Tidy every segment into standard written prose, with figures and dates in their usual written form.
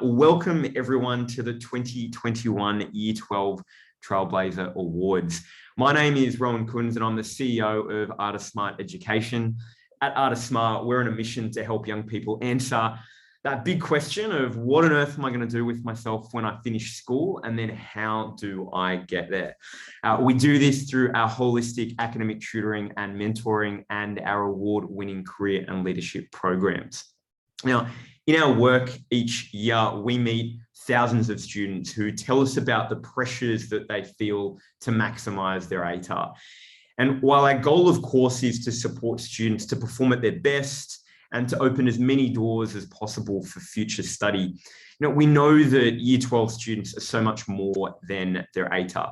Welcome everyone to the 2021 Year 12 Trailblazer Awards. My name is Rowan Kunz and I'm the CEO of Artist Smart Education. At Artist Smart, we're on a mission to help young people answer that big question of what on earth am I going to do with myself when I finish school, and then how do I get there? We do this through our holistic academic tutoring and mentoring and our award-winning career and leadership programs. Now, in our work each year, we meet thousands of students who tell us about the pressures that they feel to maximize their ATAR. And while our goal, of course, is to support students to perform at their best and to open as many doors as possible for future study, we know that Year 12 students are so much more than their ATAR.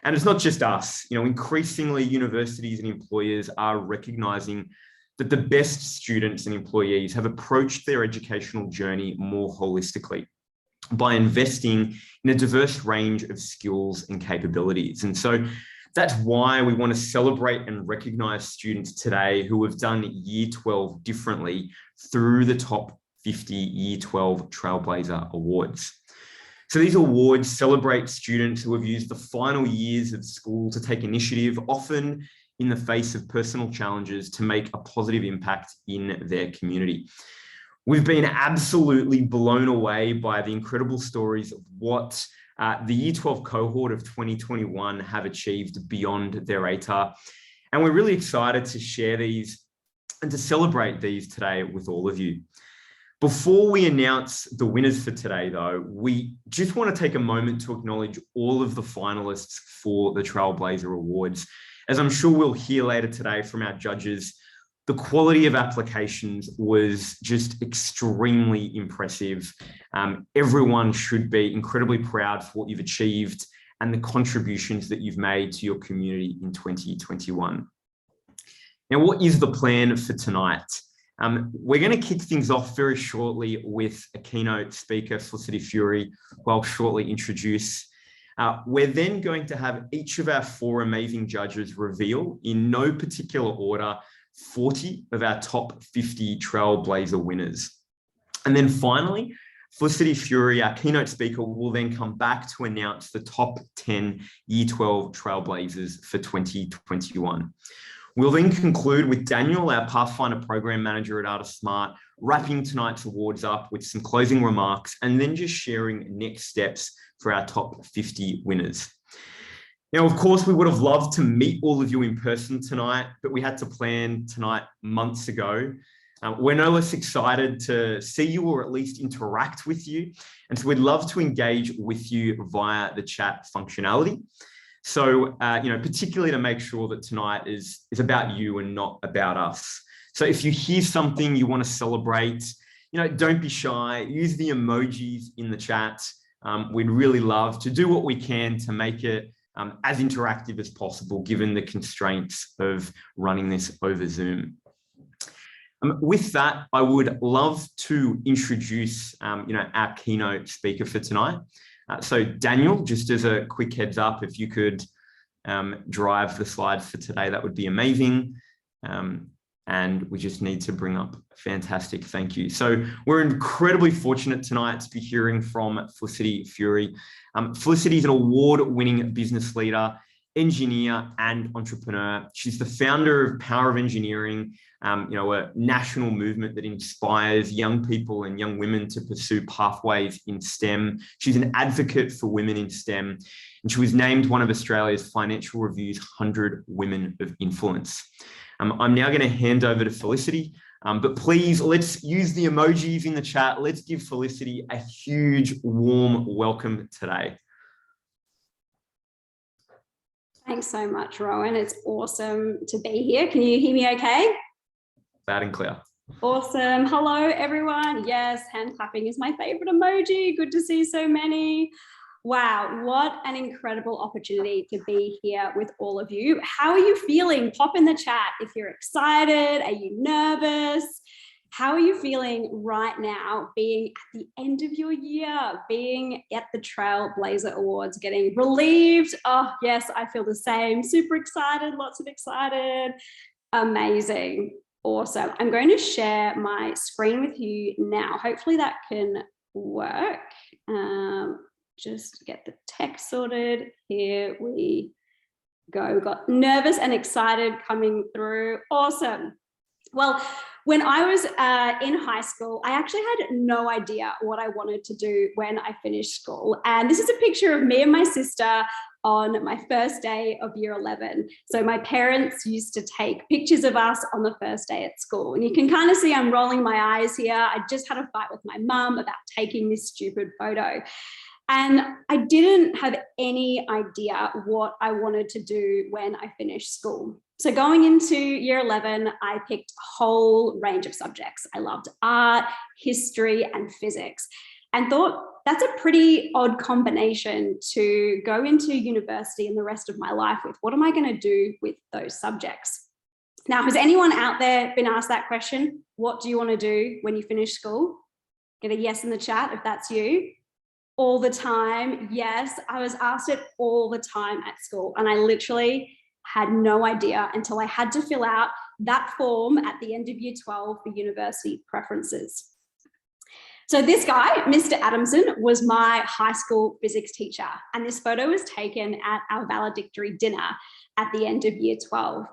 And it's not just us. Increasingly, universities and employers are recognizing that the best students and employees have approached their educational journey more holistically by investing in a diverse range of skills and capabilities. And so that's why we want to celebrate and recognize students today who have done Year 12 differently through the top 50 Year 12 Trailblazer Awards. So these awards celebrate students who have used the final years of school to take initiative, often in the face of personal challenges, to make a positive impact in their community. We've been absolutely blown away by the incredible stories of what the Year 12 cohort of 2021 have achieved beyond their ATAR. And we're really excited to share these and to celebrate these today with all of you. Before we announce the winners for today, though, we just want to take a moment to acknowledge all of the finalists for the Trailblazer Awards. As I'm sure we'll hear later today from our judges, the quality of applications was just extremely impressive. Everyone should be incredibly proud for what you've achieved and the contributions that you've made to your community in 2021. Now, what is the plan for tonight? We're going to kick things off very shortly with a keynote speaker, Felicity Fury, who I'll shortly introduce. We're then going to have each of our four amazing judges reveal, in no particular order, 40 of our top 50 Trailblazer winners. And then finally, Felicity Fury, our keynote speaker, will then come back to announce the top 10 Year 12 Trailblazers for 2021. We'll then conclude with Daniel, our Pathfinder Program Manager at Artist Smart, wrapping tonight's awards up with some closing remarks and then just sharing next steps for our top 50 winners. Now, of course, we would have loved to meet all of you in person tonight, but we had to plan tonight months ago. We're no less excited to see you or at least interact with you. And so we'd love to engage with you via the chat functionality. So, particularly to make sure that tonight is about you and not about us. So if you hear something you want to celebrate, don't be shy, use the emojis in the chat. We'd really love to do what we can to make it as interactive as possible, given the constraints of running this over Zoom. With that, I would love to introduce our keynote speaker for tonight. So Daniel, just as a quick heads up, if you could drive the slides for today, that would be amazing. And we just need to bring up fantastic. Thank you. So we're incredibly fortunate tonight to be hearing from Felicity Fury. Felicity is an award-winning business leader, engineer, and entrepreneur. She's the founder of Power of Engineering, a national movement that inspires young people and young women to pursue pathways in STEM. She's an advocate for women in STEM, and she was named one of Australia's Financial Review's 100 Women of Influence. I'm now going to hand over to Felicity, but please, let's use the emojis in the chat. Let's give Felicity a huge, warm welcome today. Thanks so much, Rowan. It's awesome to be here. Can you hear me okay? Loud and clear. Awesome. Hello, everyone. Yes, hand clapping is my favorite emoji. Good to see so many. Wow, what an incredible opportunity to be here with all of you. How are you feeling? Pop in the chat if you're excited. Are you nervous? How are you feeling right now, being at the end of your year, being at the Trailblazer Awards, getting relieved? Oh, yes, I feel the same. Super excited, lots of excited. Amazing. Awesome. I'm going to share my screen with you now. Hopefully that can work. Just get the text sorted. Here we go. Got nervous and excited coming through. Awesome. Well, when I was in high school, I actually had no idea what I wanted to do when I finished school. And this is a picture of me and my sister on my first day of year 11. So my parents used to take pictures of us on the first day at school. And you can kind of see I'm rolling my eyes here. I just had a fight with my mum about taking this stupid photo. And I didn't have any idea what I wanted to do when I finished school. So going into year 11, I picked a whole range of subjects. I loved art, history, and physics, and thought that's a pretty odd combination to go into university and the rest of my life with. What am I going to do with those subjects? Now, has anyone out there been asked that question? What do you want to do when you finish school? Get a yes in the chat if that's you. All the time. Yes, I was asked it all the time at school, and I literally had no idea until I had to fill out that form at the end of year 12 for university preferences. So this guy, Mr. Adamson, was my high school physics teacher, and this photo was taken at our valedictory dinner at the end of year 12.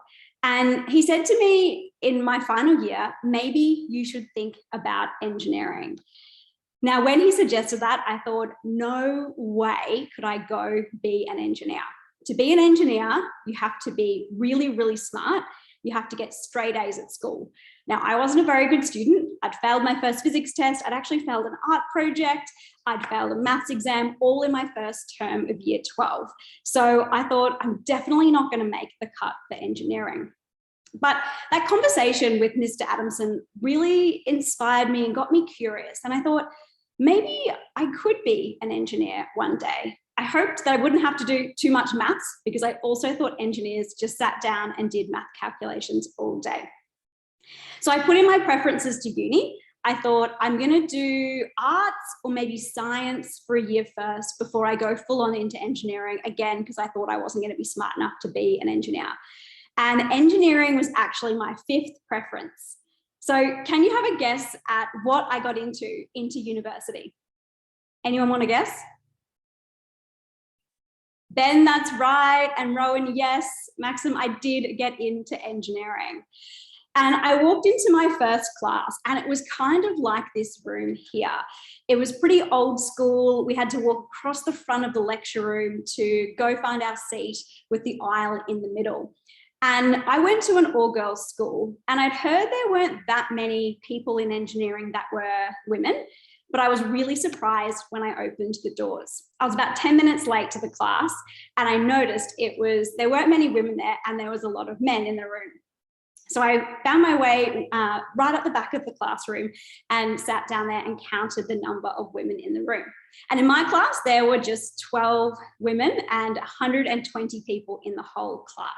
And he said to me in my final year, maybe you should think about engineering. Now, when he suggested that, I thought, no way could I go be an engineer. To be an engineer, you have to be really, really smart. You have to get straight A's at school. Now, I wasn't a very good student. I'd failed my first physics test. I'd actually failed an art project. I'd failed a maths exam, all in my first term of year 12. So I thought, I'm definitely not going to make the cut for engineering. But that conversation with Mr. Adamson really inspired me and got me curious. And I thought, maybe I could be an engineer one day. I hoped that I wouldn't have to do too much maths, because I also thought engineers just sat down and did math calculations all day. So I put in my preferences to uni. I thought I'm going to do arts or maybe science for a year first before I go full on into engineering again, because I thought I wasn't going to be smart enough to be an engineer. And engineering was actually my 5th preference. So can you have a guess at what I got into university? Anyone want to guess? Ben, that's right. And Rowan, yes. Maxim, I did get into engineering. And I walked into my first class, and it was kind of like this room here. It was pretty old school. We had to walk across the front of the lecture room to go find our seat with the aisle in the middle. And I went to an all-girls school, and I'd heard there weren't that many people in engineering that were women, but I was really surprised when I opened the doors. I was about 10 minutes late to the class, and I noticed there weren't many women there, and there was a lot of men in the room. So I found my way right at the back of the classroom and sat down there and counted the number of women in the room. And in my class, there were just 12 women and 120 people in the whole class.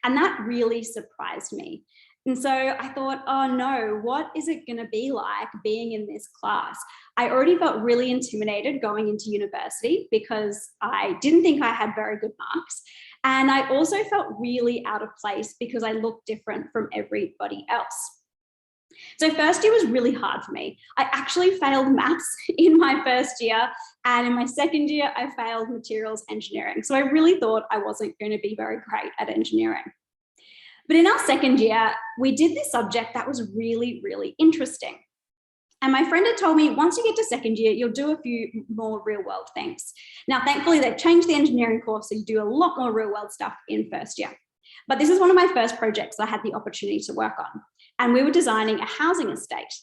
And that really surprised me. And so I thought, oh no, what is it going to be like being in this class? I already felt really intimidated going into university because I didn't think I had very good marks. And I also felt really out of place because I looked different from everybody else. So first year was really hard for me. I actually failed maths in my first year, and in my second year, I failed materials engineering. So I really thought I wasn't going to be very great at engineering. But in our second year, we did this subject that was really, really interesting. And my friend had told me, once you get to second year, you'll do a few more real world things. Now, thankfully, they've changed the engineering course, so you do a lot more real world stuff in first year. But this is one of my first projects I had the opportunity to work on. And we were designing a housing estate.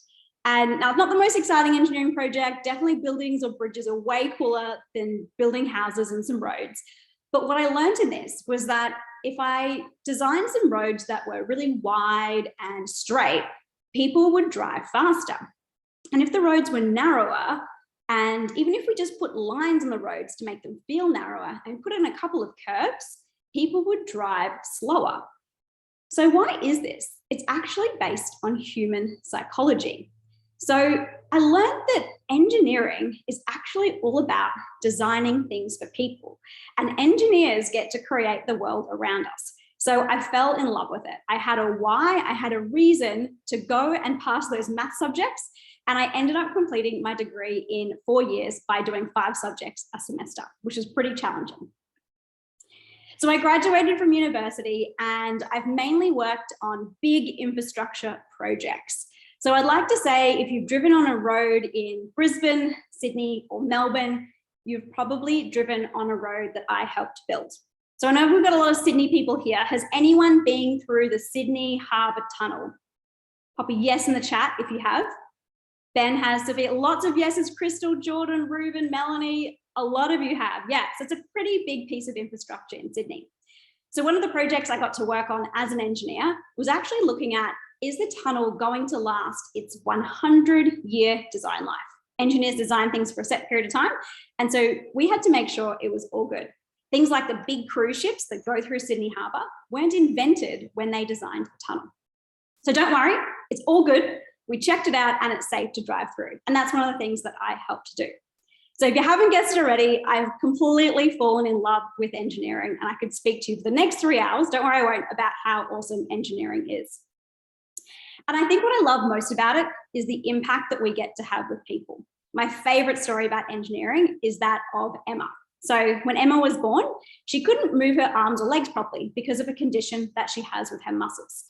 And now, it's not the most exciting engineering project. Definitely buildings or bridges are way cooler than building houses and some roads. But what I learned in this was that if I designed some roads that were really wide and straight, people would drive faster. And if the roads were narrower, and even if we just put lines on the roads to make them feel narrower and put in a couple of curbs, people would drive slower. So why is this? It's actually based on human psychology. So I learned that engineering is actually all about designing things for people, and engineers get to create the world around us. So I fell in love with it. I had a why, I had a reason to go and pass those math subjects. And I ended up completing my degree in 4 years by doing 5 subjects a semester, which is pretty challenging. So I graduated from university and I've mainly worked on big infrastructure projects. So I'd like to say if you've driven on a road in Brisbane, Sydney, or Melbourne, you've probably driven on a road that I helped build. So I know we've got a lot of Sydney people here. Has anyone been through the Sydney Harbour Tunnel? Pop a yes in the chat if you have. Ben has, Sophia, lots of yeses. Crystal, Jordan, Ruben, Melanie, a lot of you have. Yeah, so it's a pretty big piece of infrastructure in Sydney. So one of the projects I got to work on as an engineer was actually looking at, is the tunnel going to last its 100-year design life? Engineers design things for a set period of time. And so we had to make sure it was all good. Things like the big cruise ships that go through Sydney Harbour weren't invented when they designed the tunnel. So don't worry, it's all good. We checked it out and it's safe to drive through. And that's one of the things that I helped to do. So if you haven't guessed it already, I've completely fallen in love with engineering, and I could speak to you for the next 3 hours, don't worry I won't, about how awesome engineering is. And I think what I love most about it is the impact that we get to have with people. My favorite story about engineering is that of Emma. So when Emma was born, she couldn't move her arms or legs properly because of a condition that she has with her muscles.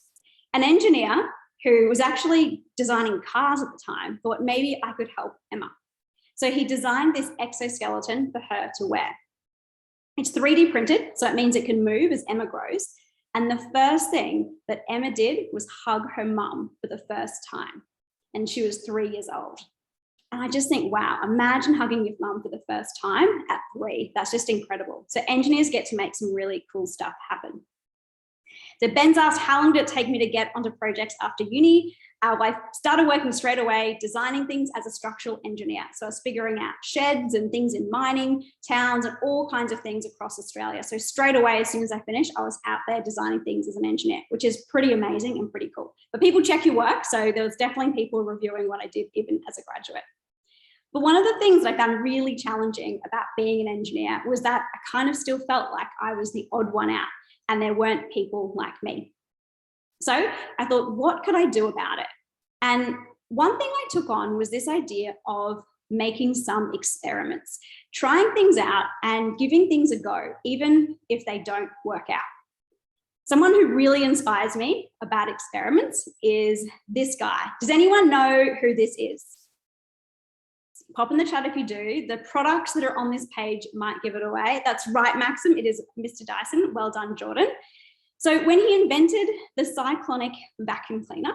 An engineer who was actually designing cars at the time thought maybe I could help Emma. So he designed this exoskeleton for her to wear. It's 3D printed, so it means it can move as Emma grows. And the first thing that Emma did was hug her mum for the first time. And she was 3 years old. And I just think, wow, imagine hugging your mum for the first time at 3. That's just incredible. So engineers get to make some really cool stuff happen. So Ben's asked, how long did it take me to get onto projects after uni? I started working straight away, designing things as a structural engineer. So I was figuring out sheds and things in mining towns and all kinds of things across Australia. So straight away, as soon as I finished, I was out there designing things as an engineer, which is pretty amazing and pretty cool. But people check your work. So there was definitely people reviewing what I did even as a graduate. But one of the things that I found really challenging about being an engineer was that I kind of still felt like I was the odd one out and there weren't people like me. So I thought, what could I do about it? And one thing I took on was this idea of making some experiments, trying things out and giving things a go, even if they don't work out. Someone who really inspires me about experiments is this guy. Does anyone know who this is? Pop in the chat if you do. The products that are on this page might give it away. That's right, Maxim. It is Mr. Dyson. Well done, Jordan. So when he invented the cyclonic vacuum cleaner,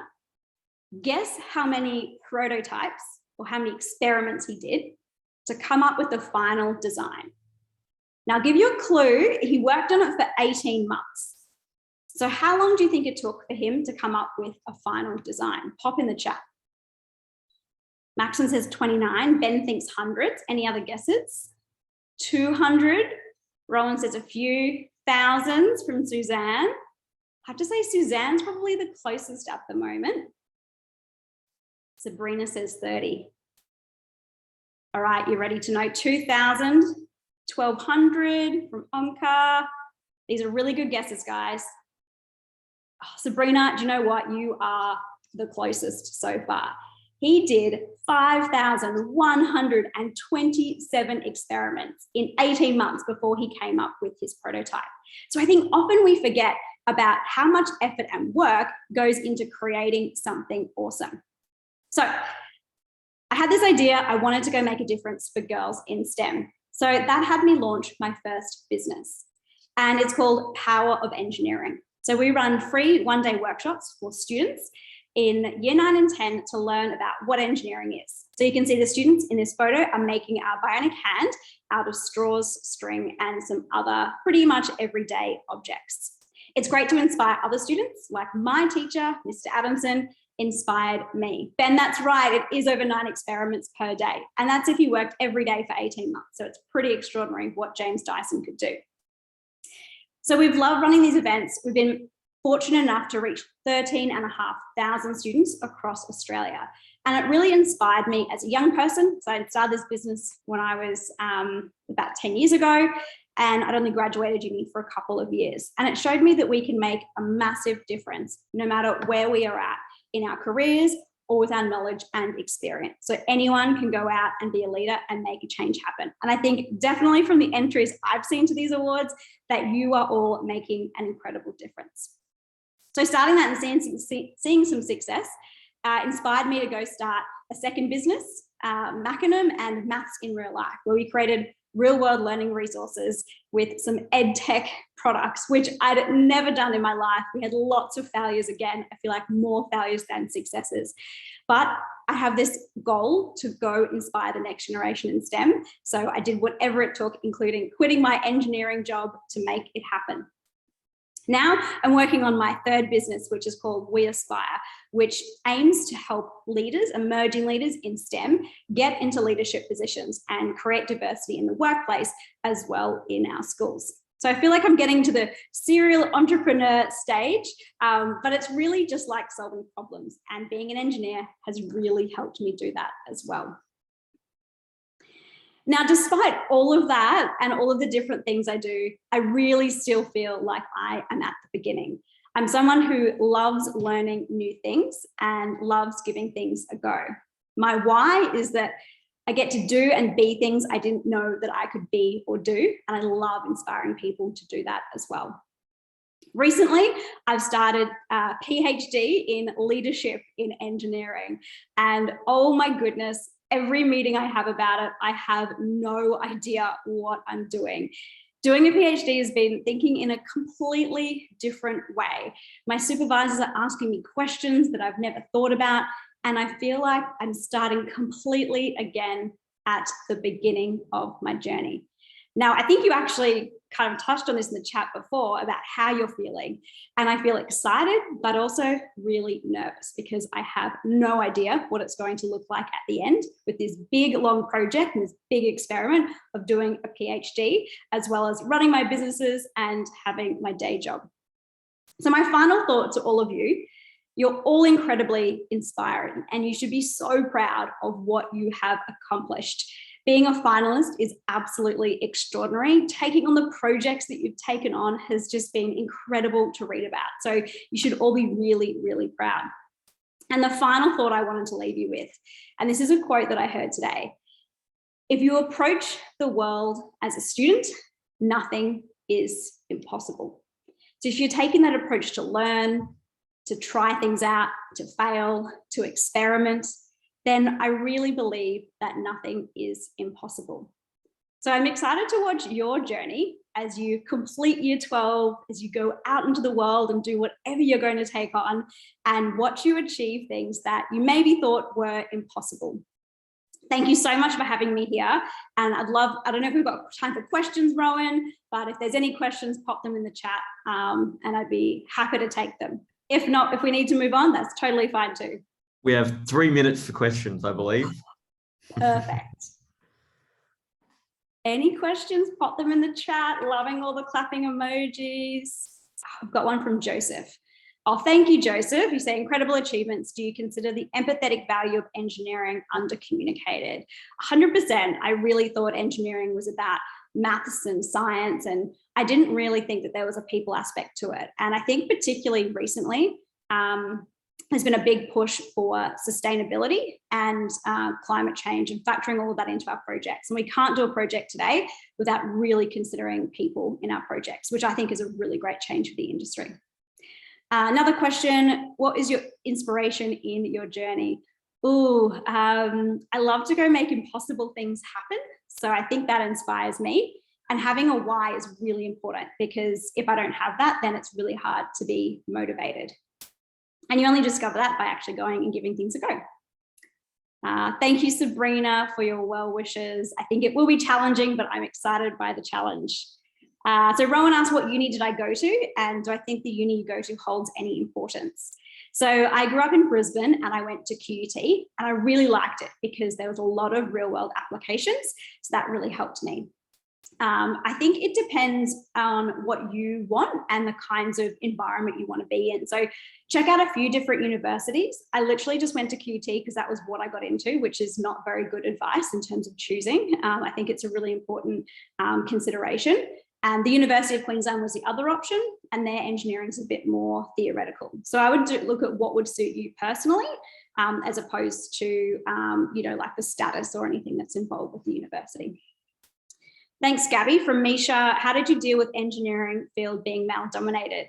guess how many prototypes or how many experiments he did to come up with the final design? Now, I'll give you a clue. He worked on it for 18 months. So how long do you think it took for him to come up with a final design? Pop in the chat. Maxim says 29. Ben thinks hundreds. Any other guesses? 200. Roland says a few. Thousands from Suzanne. I have to say Suzanne's probably the closest at the moment. Sabrina says 30. All right, you ready to know? 2,000, 1,200 from Omkar. These are really good guesses, guys. Oh, Sabrina, do you know what? You are the closest so far. He did 5,127 experiments in 18 months before he came up with his prototype. So I think often we forget about how much effort and work goes into creating something awesome. So I had this idea. I wanted to go make a difference for girls in STEM. So that had me launch my first business, and it's called Power of Engineering. So we run free one-day workshops for students in year 9 and 10 to learn about what engineering is. So you can see the students in this photo are making our bionic hand out of straws, string, and some other pretty much everyday objects. It's great to inspire other students, like my teacher, Mr. Adamson, inspired me. Ben, that's right, it is over 9 experiments per day. And that's if you worked every day for 18 months. So it's pretty extraordinary what James Dyson could do. So we've loved running these events. We've been fortunate enough to reach 13,500 students across Australia. And it really inspired me as a young person. So I started this business when I was about 10 years ago, and I'd only graduated uni for a couple of years. And it showed me that we can make a massive difference no matter where we are at in our careers or with our knowledge and experience. So anyone can go out and be a leader and make a change happen. And I think definitely from the entries I've seen to these awards that you are all making an incredible difference. So starting that and seeing some success inspired me to go start a second business, Mackinum and Maths in Real Life, where we created real world learning resources with some ed tech products, which I'd never done in my life. We had lots of failures. Again, I feel like more failures than successes, but I have this goal to go inspire the next generation in STEM. So I did whatever it took, including quitting my engineering job to make it happen. Now I'm working on my third business, which is called We Aspire, which aims to help leaders, emerging leaders in STEM, get into leadership positions and create diversity in the workplace as well in our schools. So I feel like I'm getting to the serial entrepreneur stage, but it's really just like solving problems, and being an engineer has really helped me do that as well. Now, despite all of that and all of the different things I do, I really still feel like I am at the beginning. I'm someone who loves learning new things and loves giving things a go. My why is that I get to do and be things I didn't know that I could be or do, and I love inspiring people to do that as well. Recently, I've started a PhD in leadership in engineering, and oh my goodness, every meeting I have about it, I have no idea what I'm doing. Doing a PhD has been thinking in a completely different way. My supervisors are asking me questions that I've never thought about, and I feel like I'm starting completely again at the beginning of my journey. Now, I think you actually kind of touched on this in the chat before about how you're feeling. And I feel excited, but also really nervous because I have no idea what it's going to look like at the end with this big, long project and this big experiment of doing a PhD, as well as running my businesses and having my day job. So my final thought to all of you, you're all incredibly inspiring, and you should be so proud of what you have accomplished. Being a finalist is absolutely extraordinary. Taking on the projects that you've taken on has just been incredible to read about. So you should all be really, really proud. And the final thought I wanted to leave you with, and this is a quote that I heard today: if you approach the world as a student, nothing is impossible. So if you're taking that approach to learn, to try things out, to fail, to experiment, then I really believe that nothing is impossible. So I'm excited to watch your journey as you complete year 12, as you go out into the world and do whatever you're going to take on, and watch you achieve things that you maybe thought were impossible. Thank you so much for having me here. And I don't know if we've got time for questions, Rowan, but if there's any questions, pop them in the chat, and I'd be happy to take them. If not, if we need to move on, that's totally fine too. We have 3 minutes for questions, I believe. Perfect. Any questions? Pop them in the chat. Loving all the clapping emojis. I've got one from Joseph. Oh, thank you, Joseph. You say incredible achievements. Do you consider the empathetic value of engineering under-communicated? 100%. I really thought engineering was about maths and science, and I didn't really think that there was a people aspect to it. And I think particularly recently, there's been a big push for sustainability and climate change and factoring all of that into our projects. And we can't do a project today without really considering people in our projects, which I think is a really great change for the industry. Another question: what is your inspiration in your journey? I love to go make impossible things happen. So I think that inspires me. And having a why is really important, because if I don't have that, then it's really hard to be motivated. And you only discover that by actually going and giving things a go. Thank you, Sabrina, for your well wishes. I think it will be challenging, but I'm excited by the challenge. So Rowan asked, what uni did I go to? And do I think the uni you go to holds any importance? So I grew up in Brisbane and I went to QUT, and I really liked it because there was a lot of real world applications. So that really helped me. I think it depends on what you want and the kinds of environment you want to be in. So check out a few different universities. I literally just went to QUT because that was what I got into, which is not very good advice in terms of choosing. I think it's a really important consideration. And the University of Queensland was the other option, and their engineering is a bit more theoretical. So I would look at what would suit you personally as opposed to, you know, like the status or anything that's involved with the university. Thanks, Gabby. From Misha, how did you deal with engineering field being male dominated?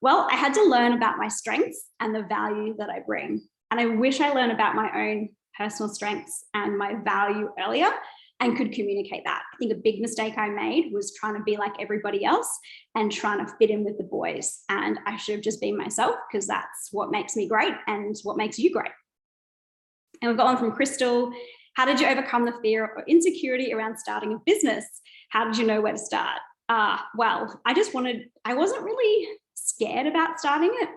Well, I had to learn about my strengths and the value that I bring. And I wish I learned about my own personal strengths and my value earlier and could communicate that. I think a big mistake I made was trying to be like everybody else and trying to fit in with the boys. And I should have just been myself, because that's what makes me great and what makes you great. And we've got one from Crystal. How did you overcome the fear or insecurity around starting a business? How did you know where to start? Well, I wasn't really scared about starting it.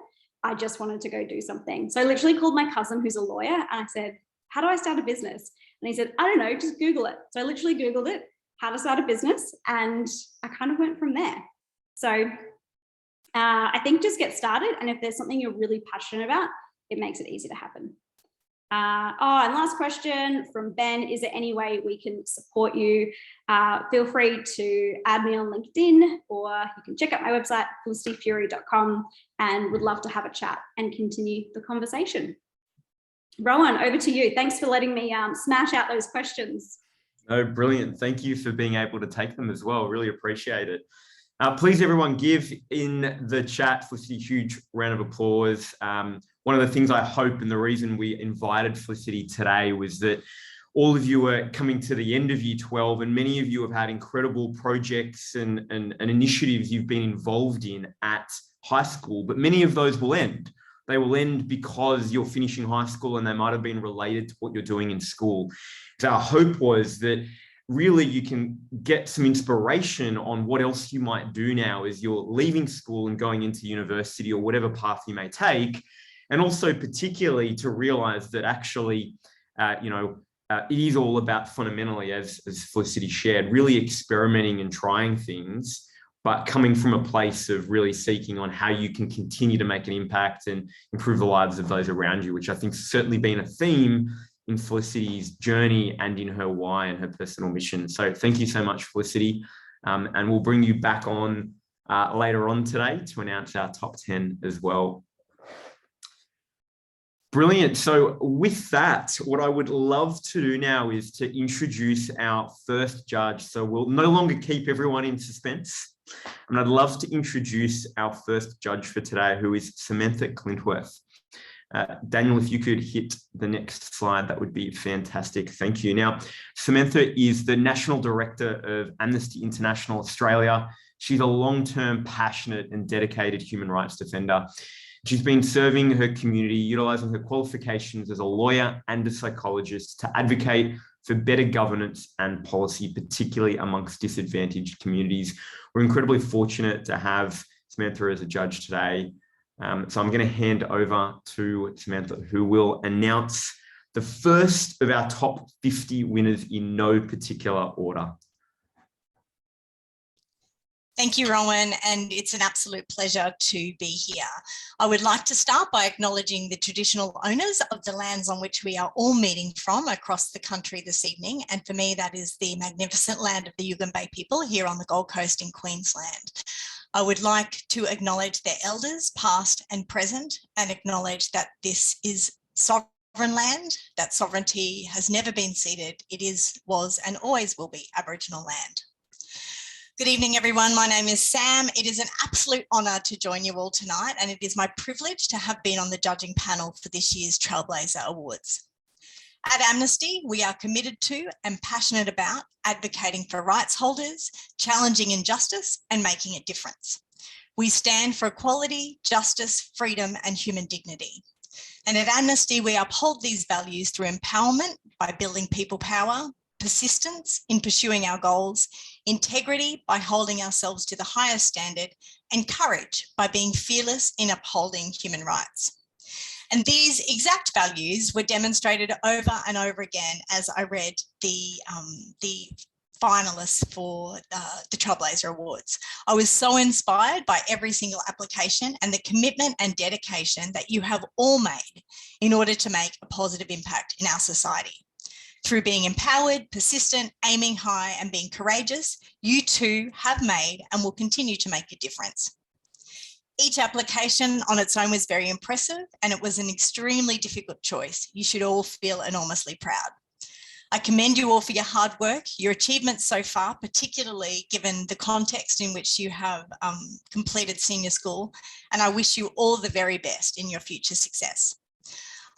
I just wanted to go do something. So I literally called my cousin who's a lawyer and I said, how do I start a business? And he said, I don't know, just Google it. So I literally Googled it, how to start a business, and I kind of went from there. So I think just get started. And if there's something you're really passionate about, it makes it easy to happen. And last question from Ben, is there any way we can support you? Feel free to add me on LinkedIn, or you can check out my website, felicityfury.com, and would love to have a chat and continue the conversation. Rowan, over to you. Thanks for letting me smash out those questions. Oh, brilliant. Thank you for being able to take them as well. Really appreciate it. Please, everyone, give in the chat Felicity a huge round of applause. One of the things I hope, and the reason we invited Felicity today, was that all of you are coming to the end of year 12, and many of you have had incredible projects and initiatives you've been involved in at high school, but many of those will end. They will end because you're finishing high school and they might have been related to what you're doing in school. So our hope was that really you can get some inspiration on what else you might do now as you're leaving school and going into university or whatever path you may take. And also particularly to realize that actually, it is all about fundamentally, as Felicity shared, really experimenting and trying things, but coming from a place of really seeking on how you can continue to make an impact and improve the lives of those around you, which I think has certainly been a theme in Felicity's journey and in her why and her personal mission. So thank you so much, Felicity. And we'll bring you back on later on today to announce our top 10 as well. Brilliant. So with that, what I would love to do now is to introduce our first judge. So we'll no longer keep everyone in suspense. And I'd love to introduce our first judge for today, who is Samantha Clintworth. Daniel, if you could hit the next slide, that would be fantastic. Thank you. Now, Samantha is the National Director of Amnesty International Australia. She's a long-term, passionate and dedicated human rights defender. She's been serving her community, utilising her qualifications as a lawyer and a psychologist to advocate for better governance and policy, particularly amongst disadvantaged communities. We're incredibly fortunate to have Samantha as a judge today. So I'm going to hand over to Samantha, who will announce the first of our top 50 winners in no particular order. Thank you, Rowan, and it's an absolute pleasure to be here. I would like to start by acknowledging the traditional owners of the lands on which we are all meeting from across the country this evening. And for me, that is the magnificent land of the Yugambeh people here on the Gold Coast in Queensland. I would like to acknowledge their elders, past and present, and acknowledge that this is sovereign land, that sovereignty has never been ceded. It is, was, and always will be Aboriginal land. Good evening, everyone. My name is Sam. It is an absolute honour to join you all tonight, and it is my privilege to have been on the judging panel for this year's Trailblazer Awards. At Amnesty, we are committed to and passionate about advocating for rights holders, challenging injustice and making a difference. We stand for equality, justice, freedom and human dignity. And at Amnesty, we uphold these values through empowerment by building people power, persistence in pursuing our goals, integrity by holding ourselves to the highest standard, and courage by being fearless in upholding human rights. And these exact values were demonstrated over and over again as I read the finalists for the Trailblazer Awards. I was so inspired by every single application and the commitment and dedication that you have all made in order to make a positive impact in our society. Through being empowered, persistent, aiming high and being courageous, you too have made and will continue to make a difference. Each application on its own was very impressive, and it was an extremely difficult choice. You should all feel enormously proud. I commend you all for your hard work, your achievements so far, particularly given the context in which you have completed senior school, and I wish you all the very best in your future success.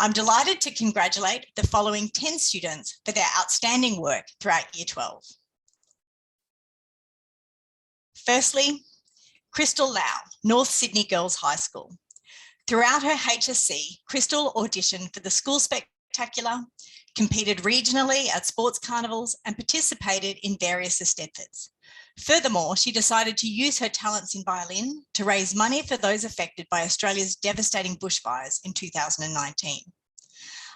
I'm delighted to congratulate the following 10 students for their outstanding work throughout Year 12. Firstly, Crystal Lau, North Sydney Girls High School. Throughout her HSC, Crystal auditioned for the School Spectacular, competed regionally at sports carnivals, and participated in various efforts. Furthermore, she decided to use her talents in violin to raise money for those affected by Australia's devastating bushfires in 2019.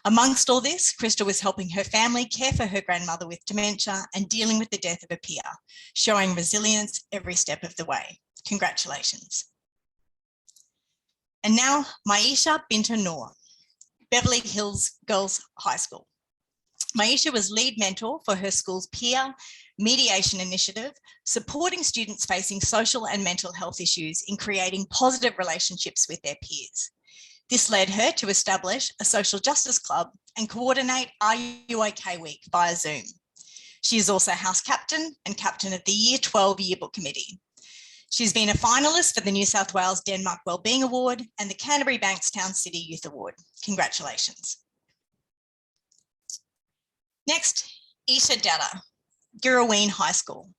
Amongst all this, Crystal was helping her family care for her grandmother with dementia and dealing with the death of a peer, showing resilience every step of the way. Congratulations. And now, Maisha Binta Noor, Beverly Hills Girls High School. Maisha was lead mentor for her school's peer mediation initiative, supporting students facing social and mental health issues in creating positive relationships with their peers. This led her to establish a social justice club and coordinate Are You OK Week via Zoom. She is also house captain and captain of the Year 12 Yearbook Committee. She's been a finalist for the New South Wales Denmark Wellbeing Award and the Canterbury Bankstown City Youth Award. Congratulations. Next, Isha Dada, Girraween High School.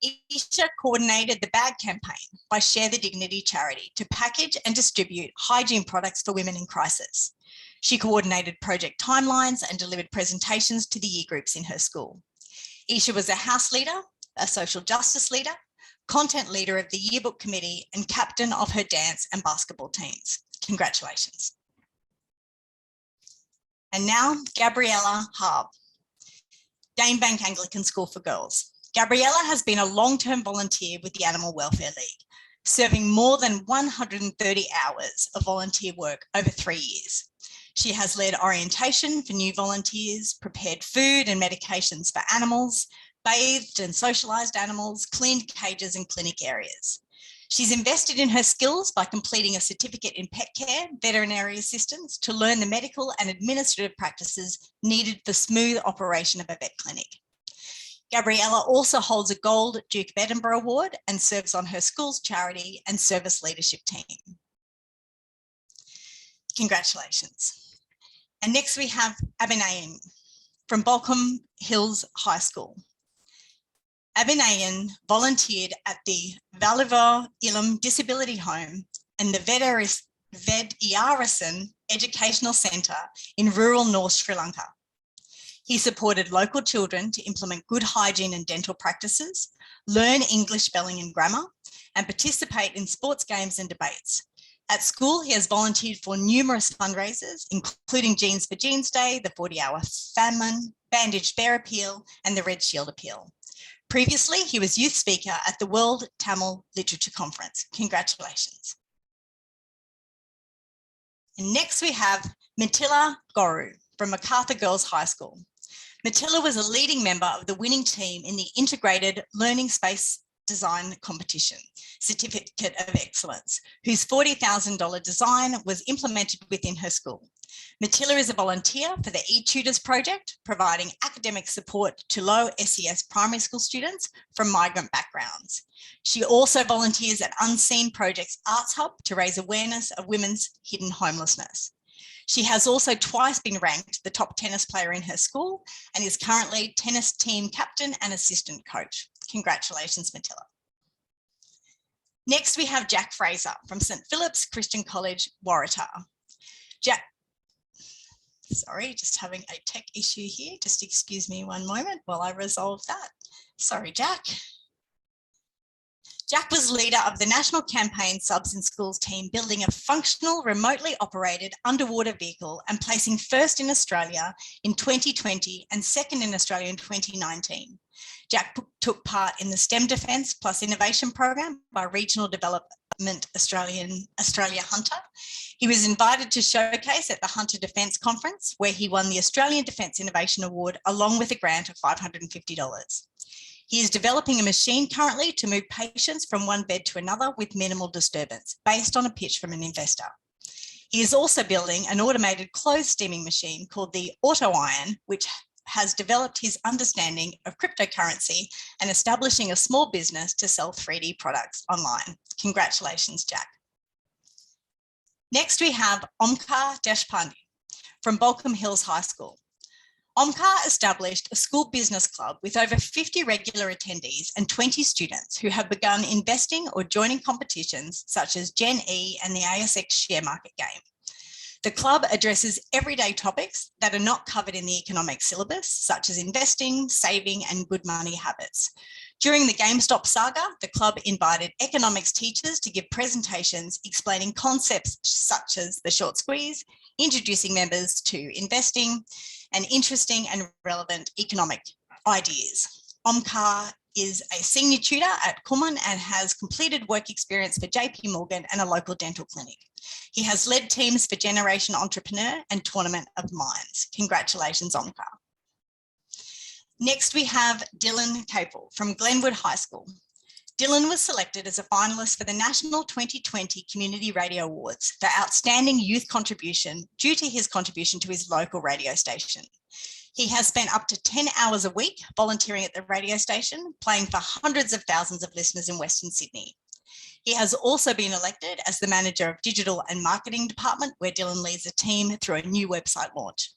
Isha coordinated the bag campaign by Share the Dignity charity to package and distribute hygiene products for women in crisis. She coordinated project timelines and delivered presentations to the year groups in her school. Isha was a house leader, a social justice leader, content leader of the yearbook committee, and captain of her dance and basketball teams. Congratulations. And now, Gabriella Harb, Danebank Anglican School for Girls. Gabriella has been a long-term volunteer with the Animal Welfare League, serving more than 130 hours of volunteer work over 3 years. She has led orientation for new volunteers, prepared food and medications for animals, bathed and socialised animals, cleaned cages and clinic areas. She's invested in her skills by completing a certificate in pet care, veterinary assistance, to learn the medical and administrative practices needed for smooth operation of a vet clinic. Gabriella also holds a Gold Duke of Edinburgh Award and serves on her school's charity and service leadership team. Congratulations. And next we have Abinayan from Balcombe Hills High School. Abinayan volunteered at the Valivar Ilam Disability Home and the Vediyarasan Educational Centre in rural North Sri Lanka. He supported local children to implement good hygiene and dental practices, learn English spelling and grammar, and participate in sports games and debates. At school, he has volunteered for numerous fundraisers, including Jeans for Jeans Day, the 40-hour famine, Bandaged Bear Appeal, and the Red Shield Appeal. Previously, he was youth speaker at the World Tamil Literature Conference. Congratulations. And next we have Matilla Goru from MacArthur Girls High School. Matilla was a leading member of the winning team in the Integrated Learning Space Design Competition, Certificate of Excellence, whose $40,000 design was implemented within her school. Matilla is a volunteer for the eTutors project, providing academic support to low SES primary school students from migrant backgrounds. She also volunteers at Unseen Projects Arts Hub to raise awareness of women's hidden homelessness. She has also twice been ranked the top tennis player in her school and is currently tennis team captain and assistant coach. Congratulations, Matilla. Next, we have Jack Fraser from St. Philip's Christian College, Waratah. Jack, sorry, just having a tech issue here. Just excuse me one moment while I resolve that. Sorry, Jack. Jack was leader of the National Campaign Subs in Schools team, building a functional, remotely operated underwater vehicle and placing first in Australia in 2020 and second in Australia in 2019. Jack took part in the STEM Defence Plus Innovation Program by Regional Development Australia Hunter. He was invited to showcase at the Hunter Defence Conference, where he won the Australian Defence Innovation Award along with a grant of $550. He is developing a machine currently to move patients from one bed to another with minimal disturbance, based on a pitch from an investor. He is also building an automated clothes steaming machine called the Auto Iron, which has developed his understanding of cryptocurrency and establishing a small business to sell 3D products online. Congratulations, Jack. Next, we have Omkar Deshpande from Balcombe Hills High School. Omkar established a school business club with over 50 regular attendees and 20 students who have begun investing or joining competitions such as Gen E and the ASX share market game. The club addresses everyday topics that are not covered in the economic syllabus, such as investing, saving, and good money habits. During the GameStop saga, the club invited economics teachers to give presentations explaining concepts such as the short squeeze, introducing members to investing, and interesting and relevant economic ideas. Omkar is a senior tutor at Kumon and has completed work experience for JP Morgan and a local dental clinic. He has led teams for Generation Entrepreneur and Tournament of Minds. Congratulations, Omkar. Next, we have Dylan Capel from Glenwood High School. Dylan was selected as a finalist for the National 2020 Community Radio Awards for outstanding youth contribution due to his contribution to his local radio station. He has spent up to 10 hours a week volunteering at the radio station, playing for hundreds of thousands of listeners in Western Sydney. He has also been elected as the manager of Digital and Marketing Department, where Dylan leads a team through a new website launch.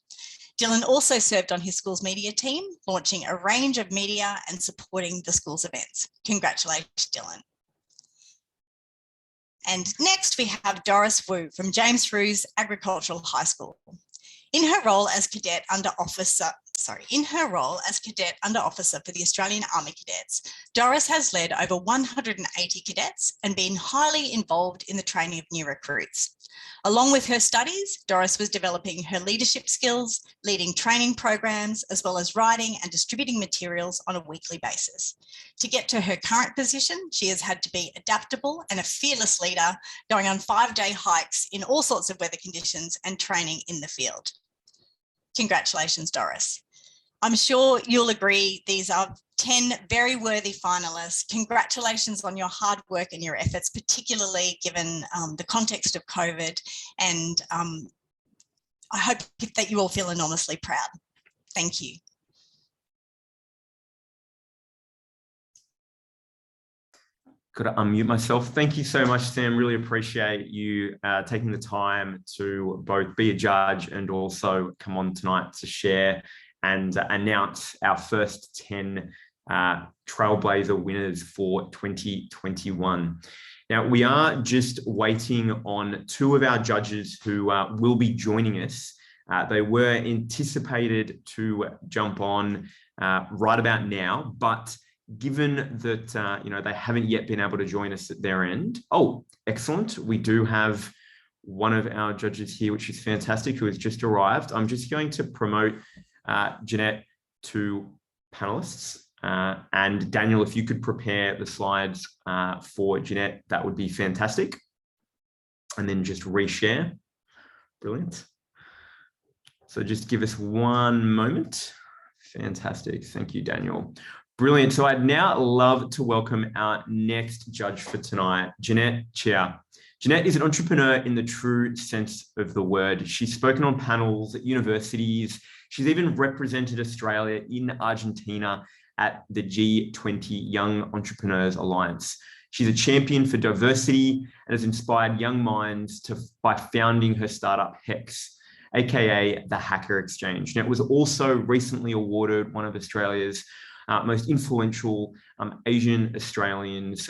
Dylan also served on his school's media team, launching a range of media and supporting the school's events. Congratulations, Dylan. And next we have Doris Wu from James Roos Agricultural High School. In her role as cadet under officer for the Australian Army Cadets, Doris has led over 180 cadets and been highly involved in the training of new recruits. Along with her studies, Doris was developing her leadership skills, leading training programs, as well as writing and distributing materials on a weekly basis. To get to her current position, she has had to be adaptable and a fearless leader, going on 5-day hikes in all sorts of weather conditions and training in the field. Congratulations, Doris. I'm sure you'll agree these are 10 very worthy finalists. Congratulations on your hard work and your efforts, particularly given the context of COVID. And I hope that you all feel enormously proud. Thank you. Got to unmute myself. Thank you so much, Sam. Really appreciate you taking the time to both be a judge and also come on tonight to share and announce our first 10 Trailblazer winners for 2021. Now, we are just waiting on 2 of our judges who will be joining us. They were anticipated to jump on right about now, but given that they haven't yet been able to join us at their end. Oh, excellent. We do have one of our judges here, which is fantastic, who has just arrived. I'm just going to promote Jeanette to panelists. And Daniel, if you could prepare the slides for Jeanette, that would be fantastic. And then just reshare. Brilliant. So just give us one moment. Fantastic. Thank you, Daniel. Brilliant. So I'd now love to welcome our next judge for tonight, Jeanette Chia. Jeanette is an entrepreneur in the true sense of the word. She's spoken on panels at universities. She's even represented Australia in Argentina at the G20 Young Entrepreneurs Alliance. She's a champion for diversity and has inspired young minds by founding her startup Hex, aka the Hacker Exchange. Now, it was also recently awarded one of Australia's most influential Asian Australians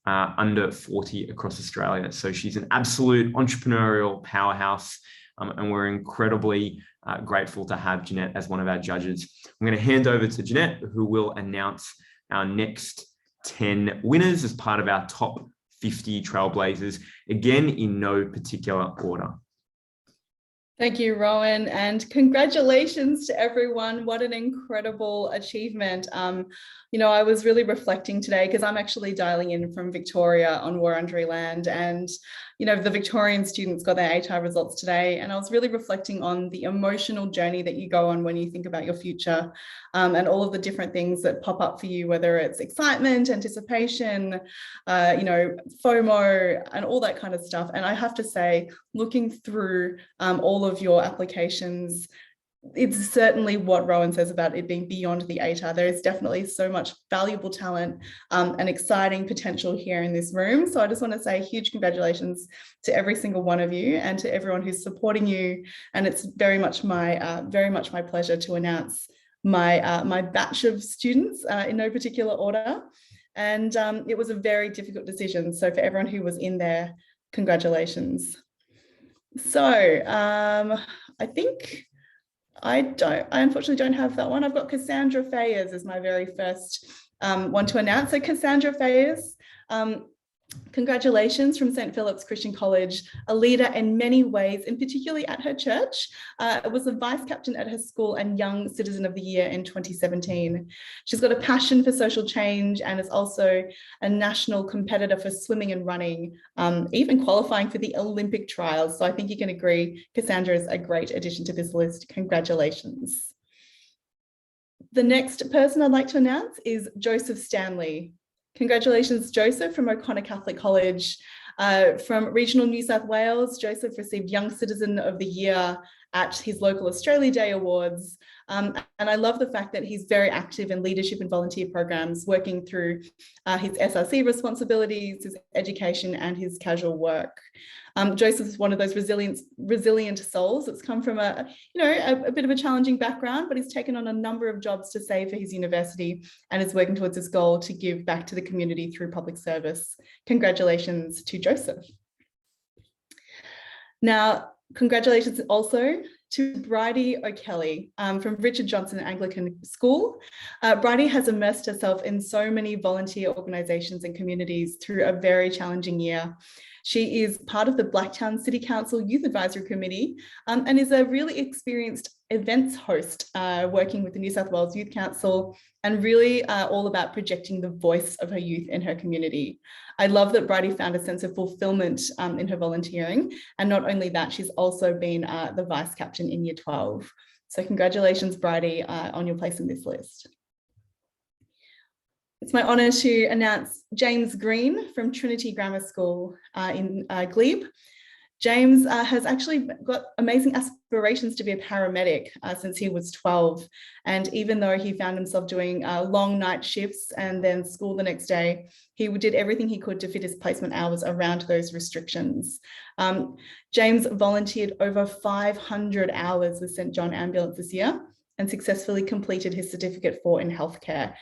under 40 across Australia. So she's an absolute entrepreneurial powerhouse, and we're incredibly grateful to have Jeanette as one of our judges. I'm going to hand over to Jeanette, who will announce our next 10 winners as part of our top 50 Trailblazers, again, in no particular order. Thank you, Rowan, and congratulations to everyone. What an incredible achievement. I was really reflecting today because I'm actually dialing in from Victoria on Wurundjeri land, and the Victorian students got their ATAR results today, and I was really reflecting on the emotional journey that you go on when you think about your future, and all of the different things that pop up for you, whether it's excitement, anticipation, FOMO, and all that kind of stuff. And I have to say, looking through all of your applications, it's certainly what Rowan says about it being beyond the ATAR. There is definitely so much valuable talent and exciting potential here in this room. So I just want to say huge congratulations to every single one of you and to everyone who's supporting you. And it's very much my pleasure to announce my batch of students in no particular order. And it was a very difficult decision. So for everyone who was in there, congratulations. So I think I unfortunately don't have that one. I've got Cassandra Fayers as my very first one to announce. So Cassandra Fayers, congratulations from St. Philip's Christian College, a leader in many ways, and particularly at her church. Was the vice captain at her school and Young Citizen of the Year in 2017. She's got a passion for social change and is also a national competitor for swimming and running, even qualifying for the Olympic trials. So I think you can agree, Cassandra is a great addition to this list. Congratulations. The next person I'd like to announce is Joseph Stanley. Congratulations, Joseph, from O'Connor Catholic College. From regional New South Wales, Joseph received Young Citizen of the Year at his local Australia Day Awards. And I love the fact that he's very active in leadership and volunteer programs, working through his SRC responsibilities, his education, and his casual work. Joseph is one of those resilient souls that's come from a bit of a challenging background, but he's taken on a number of jobs to save for his university and is working towards his goal to give back to the community through public service. Congratulations to Joseph. Now, congratulations also to Bridie O'Kelly from Richard Johnson Anglican School. Bridie has immersed herself in so many volunteer organisations and communities through a very challenging year. She is part of the Blacktown City Council Youth Advisory Committee and is a really experienced events host working with the New South Wales Youth Council, and really all about projecting the voice of her youth in her community. I love that Bridie found a sense of fulfillment in her volunteering, and not only that, she's also been the vice captain in Year 12. So congratulations, Bridie, on your place in this list. It's my honour to announce James Green from Trinity Grammar School in Glebe. James has actually got amazing aspirations to be a paramedic since he was 12. And even though he found himself doing long night shifts and then school the next day, he did everything he could to fit his placement hours around those restrictions. James volunteered over 500 hours with St. John Ambulance this year and successfully completed his Certificate 4 in healthcare.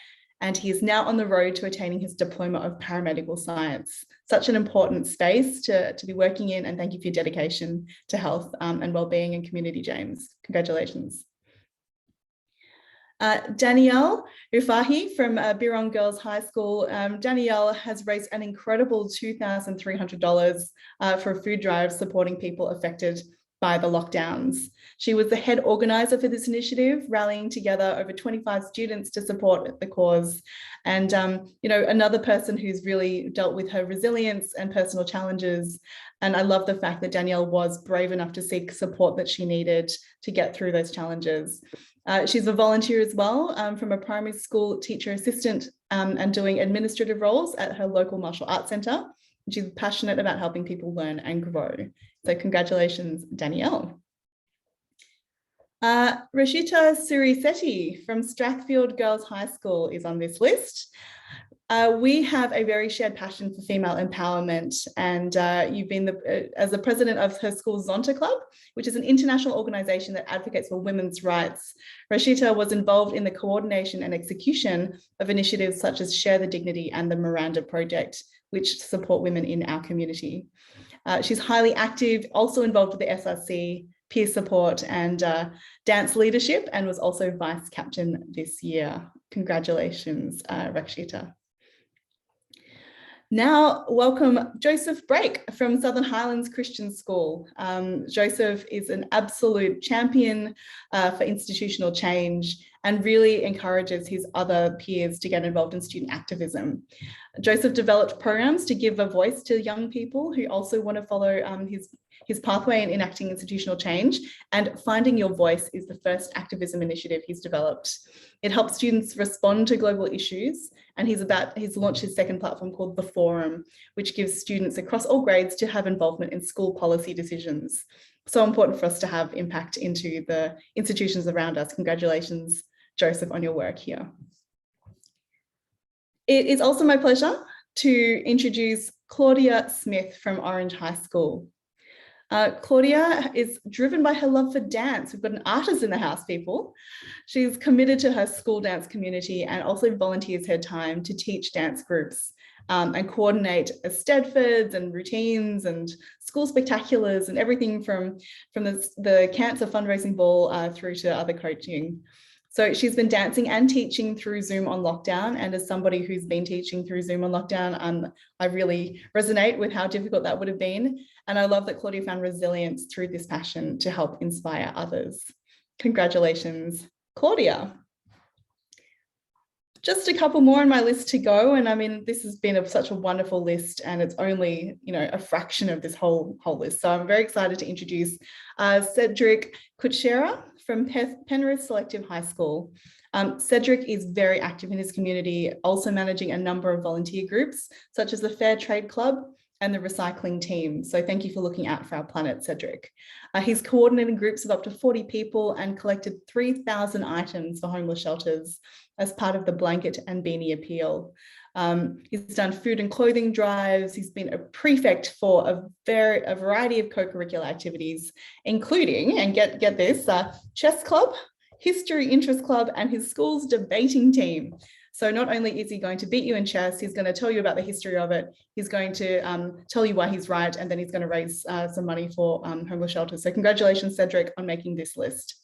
And he is now on the road to attaining his Diploma of Paramedical Science. Such an important space to be working in, and thank you for your dedication to health and wellbeing and community, James. Congratulations. Danielle Ufahi from Birong Girls High School. Danielle has raised an incredible $2,300 for a food drive supporting people affected by the lockdowns. She was the head organizer for this initiative, rallying together over 25 students to support the cause. And, another person who's really dealt with her resilience and personal challenges. And I love the fact that Danielle was brave enough to seek support that she needed to get through those challenges. She's a volunteer as well from a primary school teacher assistant and doing administrative roles at her local martial arts centre. She's passionate about helping people learn and grow. So congratulations, Danielle. Rashita Surisetti from Strathfield Girls High School is on this list. We have a very shared passion for female empowerment, and you've been as the president of her school's Zonta Club, which is an international organisation that advocates for women's rights. Rashita was involved in the coordination and execution of initiatives such as Share the Dignity and the Miranda Project, which support women in our community. She's highly active, also involved with the SRC, peer support and dance leadership, and was also vice captain this year. Congratulations, Rakshita. Now, welcome Joseph Brake from Southern Highlands Christian School. Joseph is an absolute champion for institutional change and really encourages his other peers to get involved in student activism. Joseph developed programs to give a voice to young people who also want to follow his pathway in enacting institutional change, and Finding Your Voice is the first activism initiative he's developed. It helps students respond to global issues, and he's launched his second platform called The Forum, which gives students across all grades to have involvement in school policy decisions. So important for us to have impact into the institutions around us. Congratulations, Joseph, on your work here. It is also my pleasure to introduce Claudia Smith from Orange High School. Claudia is driven by her love for dance. We've got an artist in the house, people. She's committed to her school dance community and also volunteers her time to teach dance groups and coordinate Stedfords and routines and school spectaculars and everything from the cancer fundraising ball through to other coaching. So she's been dancing and teaching through Zoom on lockdown. And as somebody who's been teaching through Zoom on lockdown, I really resonate with how difficult that would have been. And I love that Claudia found resilience through this passion to help inspire others. Congratulations, Claudia. Just a couple more on my list to go. And I mean, this has been such a wonderful list, and it's only, a fraction of this whole list. So I'm very excited to introduce Cedric Kutschera from Penrith Selective High School. Cedric is very active in his community, also managing a number of volunteer groups, such as the Fair Trade Club and the recycling team. So thank you for looking out for our planet, Cedric. He's coordinated groups of up to 40 people and collected 3,000 items for homeless shelters as part of the blanket and beanie appeal. He's done food and clothing drives. He's been a prefect for a variety of co-curricular activities, including, and get this, chess club, history interest club, and his school's debating team. So not only is he going to beat you in chess, he's going to tell you about the history of it. He's going to tell you why he's right, and then he's going to raise some money for homeless shelters. So congratulations, Cedric, on making this list.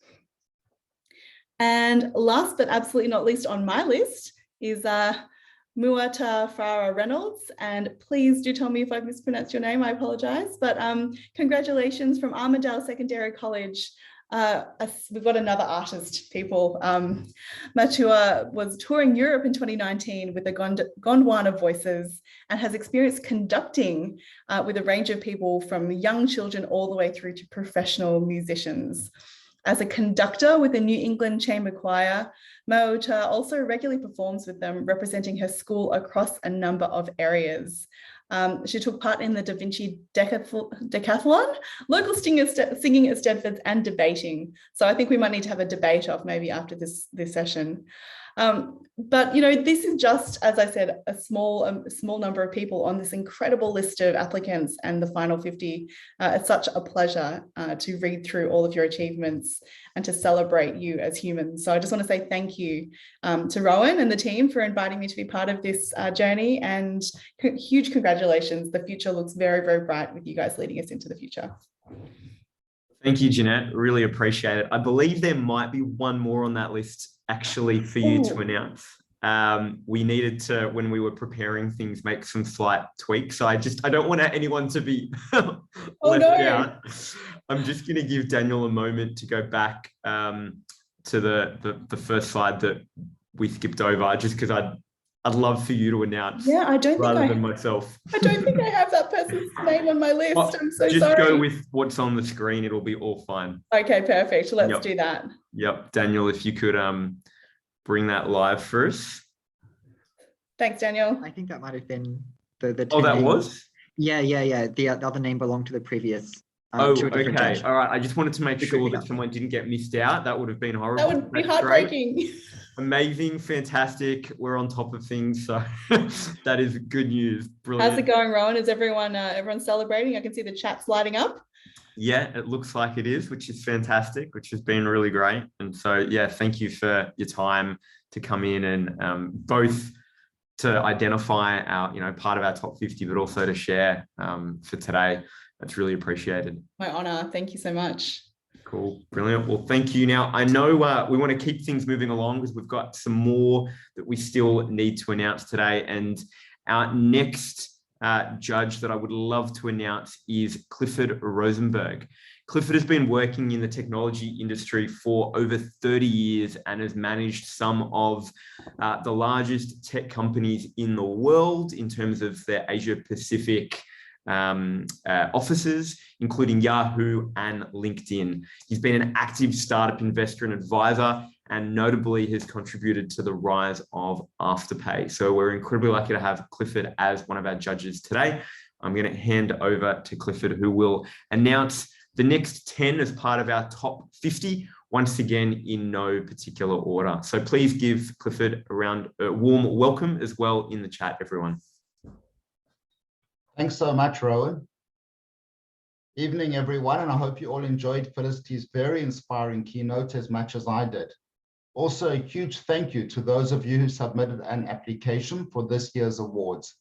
And last but absolutely not least on my list is Muata Farah Reynolds. And please do tell me if I've mispronounced your name, I apologize. But congratulations from Armidale Secondary College. We've got another artist, people. Matua was touring Europe in 2019 with the Gondwana Voices and has experienced conducting with a range of people from young children all the way through to professional musicians. As a conductor with the New England Chamber Choir, Maota also regularly performs with them, representing her school across a number of areas. She took part in the Da Vinci Decathlon, local singing at Stedfords, and debating. So I think we might need to have a debate off maybe after this session. But this is just, as I said, a small number of people on this incredible list of applicants and the final 50. It's such a pleasure to read through all of your achievements and to celebrate you as humans. So I just want to say thank you to Rowan and the team for inviting me to be part of this journey, and huge congratulations. The future looks very, very bright with you guys leading us into the future. Thank you, Jeanette. Really appreciate it. I believe there might be one more on that list actually for you to announce. We needed to, when we were preparing things, make some slight tweaks. So I don't want anyone to be left out. I'm just going to give Daniel a moment to go back to the first slide that we skipped over, just because I'd love for you to announce. Yeah, I don't rather think than myself. I don't think I have that person's name on my list. Well, I'm so just sorry. Just go with what's on the screen. It'll be all fine. Okay, perfect. Let's do that. Yep. Daniel, if you could bring that live for us. Thanks, Daniel. I think that might have been the Oh, that names. was? Yeah. The other name belonged to the previous. Okay. All right. I just wanted to make sure that someone didn't get missed out. That would have been horrible. That would be heartbreaking. Great. Amazing, fantastic. We're on top of things, so that is good news. Brilliant. How's it going, Rowan? Is everyone celebrating? I can see the chat's lighting up. Yeah, it looks like it is, which is fantastic, which has been really great. And so, yeah, thank you for your time to come in and both to identify our, part of our top 50, but also to share for today. That's really appreciated. My honor. Thank you so much. Cool. Brilliant. Well, thank you. Now, I know we want to keep things moving along because we've got some more that we still need to announce today. And our next judge that I would love to announce is Clifford Rosenberg. Clifford has been working in the technology industry for over 30 years and has managed some of the largest tech companies in the world in terms of their Asia Pacific offices, including Yahoo and LinkedIn. He's been an active startup investor and advisor, and notably has contributed to the rise of Afterpay. So we're incredibly lucky to have Clifford as one of our judges today. I'm going to hand over to Clifford, who will announce the next 10 as part of our top 50, once again, in no particular order. So please give Clifford a warm welcome as well in the chat, everyone. Thanks so much, Rowan. Evening, everyone, and I hope you all enjoyed Felicity's very inspiring keynote as much as I did. Also, a huge thank you to those of you who submitted an application for this year's awards.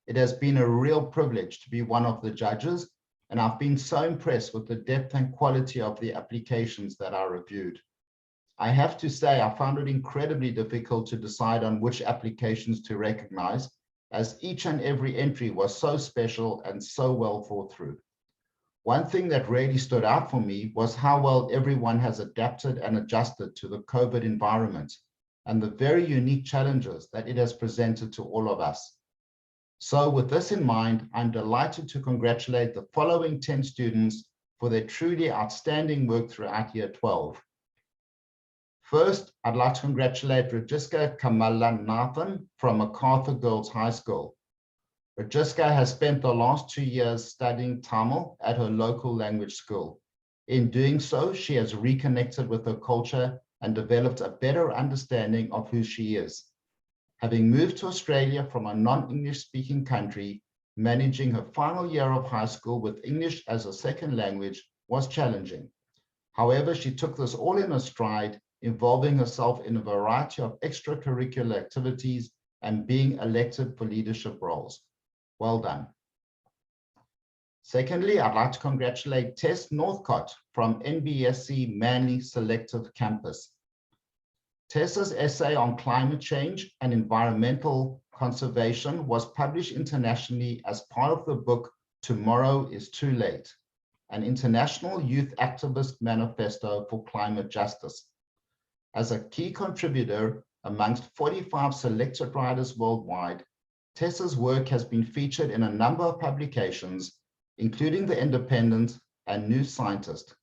It has been a real privilege to be one of the judges, and I've been so impressed with the depth and quality of the applications that I reviewed. I have to say, I found it incredibly difficult to decide on which applications to recognize, as each and every entry was so special and so well thought through. One thing that really stood out for me was how well everyone has adapted and adjusted to the COVID environment and the very unique challenges that it has presented to all of us. So with this in mind, I'm delighted to congratulate the following 10 students for their truly outstanding work throughout year 12. First, I'd like to congratulate Rajiska Kamalanathan from MacArthur Girls High School. Rajiska has spent the last 2 years studying Tamil at her local language school. In doing so, she has reconnected with her culture and developed a better understanding of who she is. Having moved to Australia from a non-English speaking country, managing her final year of high school with English as a second language was challenging. However, she took this all in her stride, involving herself in a variety of extracurricular activities and being elected for leadership roles. Well done. Secondly, I'd like to congratulate Tess Northcott from NBSC Manly Selective Campus. Tessa's essay on climate change and environmental conservation was published internationally as part of the book Tomorrow is Too Late, an international youth activist manifesto for climate justice. As a key contributor amongst 45 selected writers worldwide, Tessa's work has been featured in a number of publications, including The Independent and New Scientist.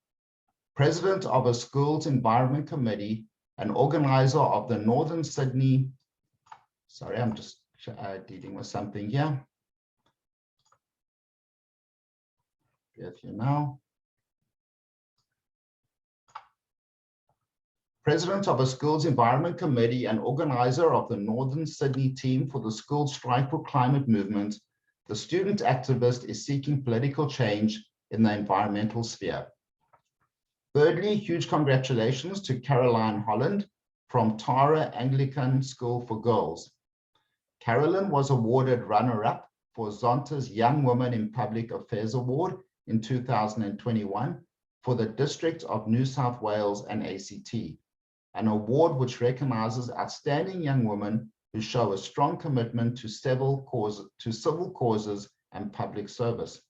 President of a school's environment committee, an organizer of the Northern Sydney, sorry, I'm just dealing with something here. With you now. President of a school's environment committee and organizer of the Northern Sydney team for the School Strike for Climate movement, the student activist is seeking political change in the environmental sphere. Thirdly, huge congratulations to Caroline Holland from Tara Anglican School for Girls. Carolyn was awarded runner-up for Zonta's Young Woman in Public Affairs Award in 2021 for the District of New South Wales and ACT, an award which recognizes outstanding young women who show a strong commitment to civil causes and public service.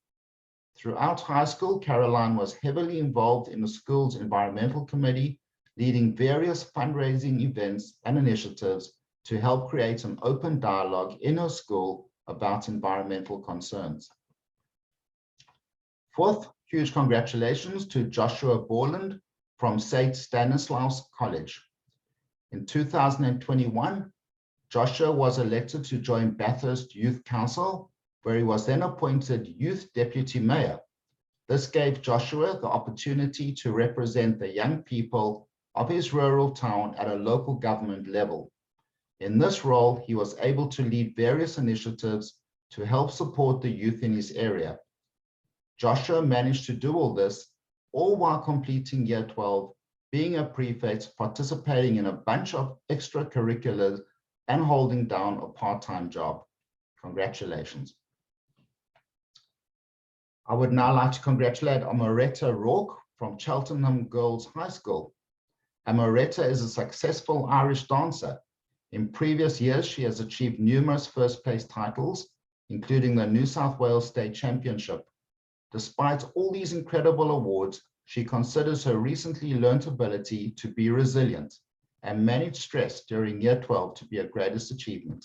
Throughout high school, Caroline was heavily involved in the school's environmental committee, leading various fundraising events and initiatives to help create an open dialogue in her school about environmental concerns. Fourth, huge congratulations to Joshua Borland from St. Stanislaus College. In 2021, Joshua was elected to join Bathurst Youth Council, where he was then appointed Youth Deputy Mayor. This gave Joshua the opportunity to represent the young people of his rural town at a local government level. In this role, he was able to lead various initiatives to help support the youth in his area. Joshua managed to do all this, all while completing year 12, being a prefect, participating in a bunch of extracurriculars, and holding down a part-time job. Congratulations. I would now like to congratulate Amoretta Rourke from Cheltenham Girls High School. Amoretta is a successful Irish dancer. In previous years, she has achieved numerous first-place titles, including the New South Wales State Championship. Despite all these incredible awards, she considers her recently learnt ability to be resilient and manage stress during year 12 to be her greatest achievement.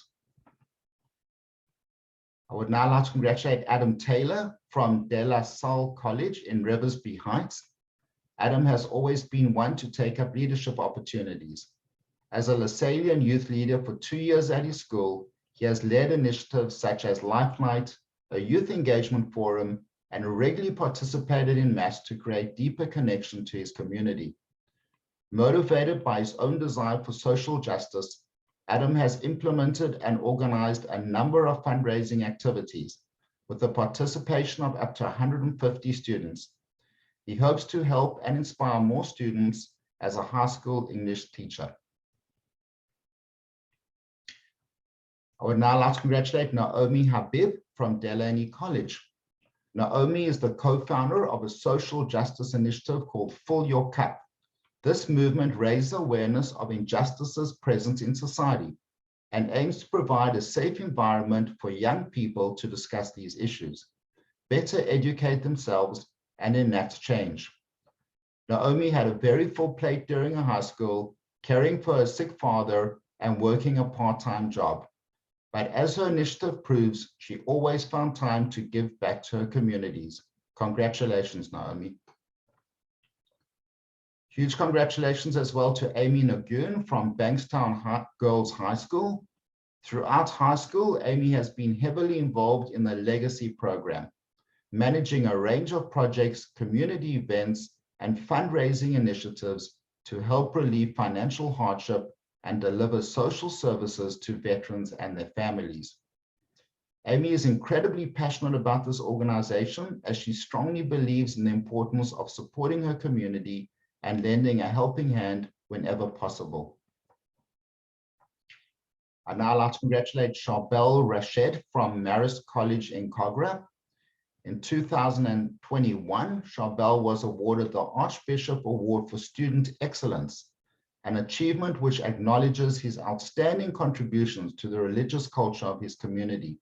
I would now like to congratulate Adam Taylor from De La Salle College in Riversby Heights. Adam has always been one to take up leadership opportunities. As a Lasallian youth leader for 2 years at his school, he has led initiatives such as Life Night, a youth engagement forum, and regularly participated in mass to create deeper connection to his community. Motivated by his own desire for social justice, Adam has implemented and organized a number of fundraising activities with the participation of up to 150 students. He hopes to help and inspire more students as a high school English teacher. I would now like to congratulate Naomi Habib from Delaney College. Naomi is the co-founder of a social justice initiative called Fill Your Cup. This movement raises awareness of injustices present in society and aims to provide a safe environment for young people to discuss these issues, better educate themselves, and enact change. Naomi had a very full plate during her high school, caring for her sick father and working a part-time job. But as her initiative proves, she always found time to give back to her communities. Congratulations, Naomi. Huge congratulations as well to Amy Nagoon from Bankstown Girls High School. Throughout high school, Amy has been heavily involved in the Legacy program, managing a range of projects, community events, and fundraising initiatives to help relieve financial hardship and deliver social services to veterans and their families. Amy is incredibly passionate about this organization as she strongly believes in the importance of supporting her community and lending a helping hand whenever possible. I'd now like to congratulate Charbel Rashid from Marist College in Kogarah. In 2021, Charbel was awarded the Archbishop Award for Student Excellence, an achievement which acknowledges his outstanding contributions to the religious culture of his community.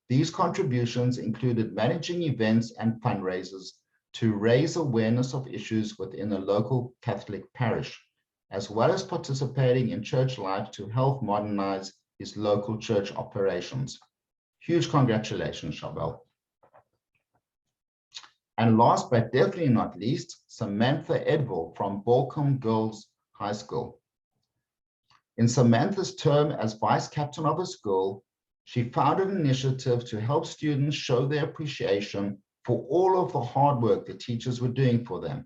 These contributions included managing events and fundraisers to raise awareness of issues within a local Catholic parish, as well as participating in church life to help modernize his local church operations. Huge congratulations, Charbel. And last but definitely not least, Samantha Edville from Balcombe Girls High School. In Samantha's term as vice captain of her school, she founded an initiative to help students show their appreciation for all of the hard work the teachers were doing for them.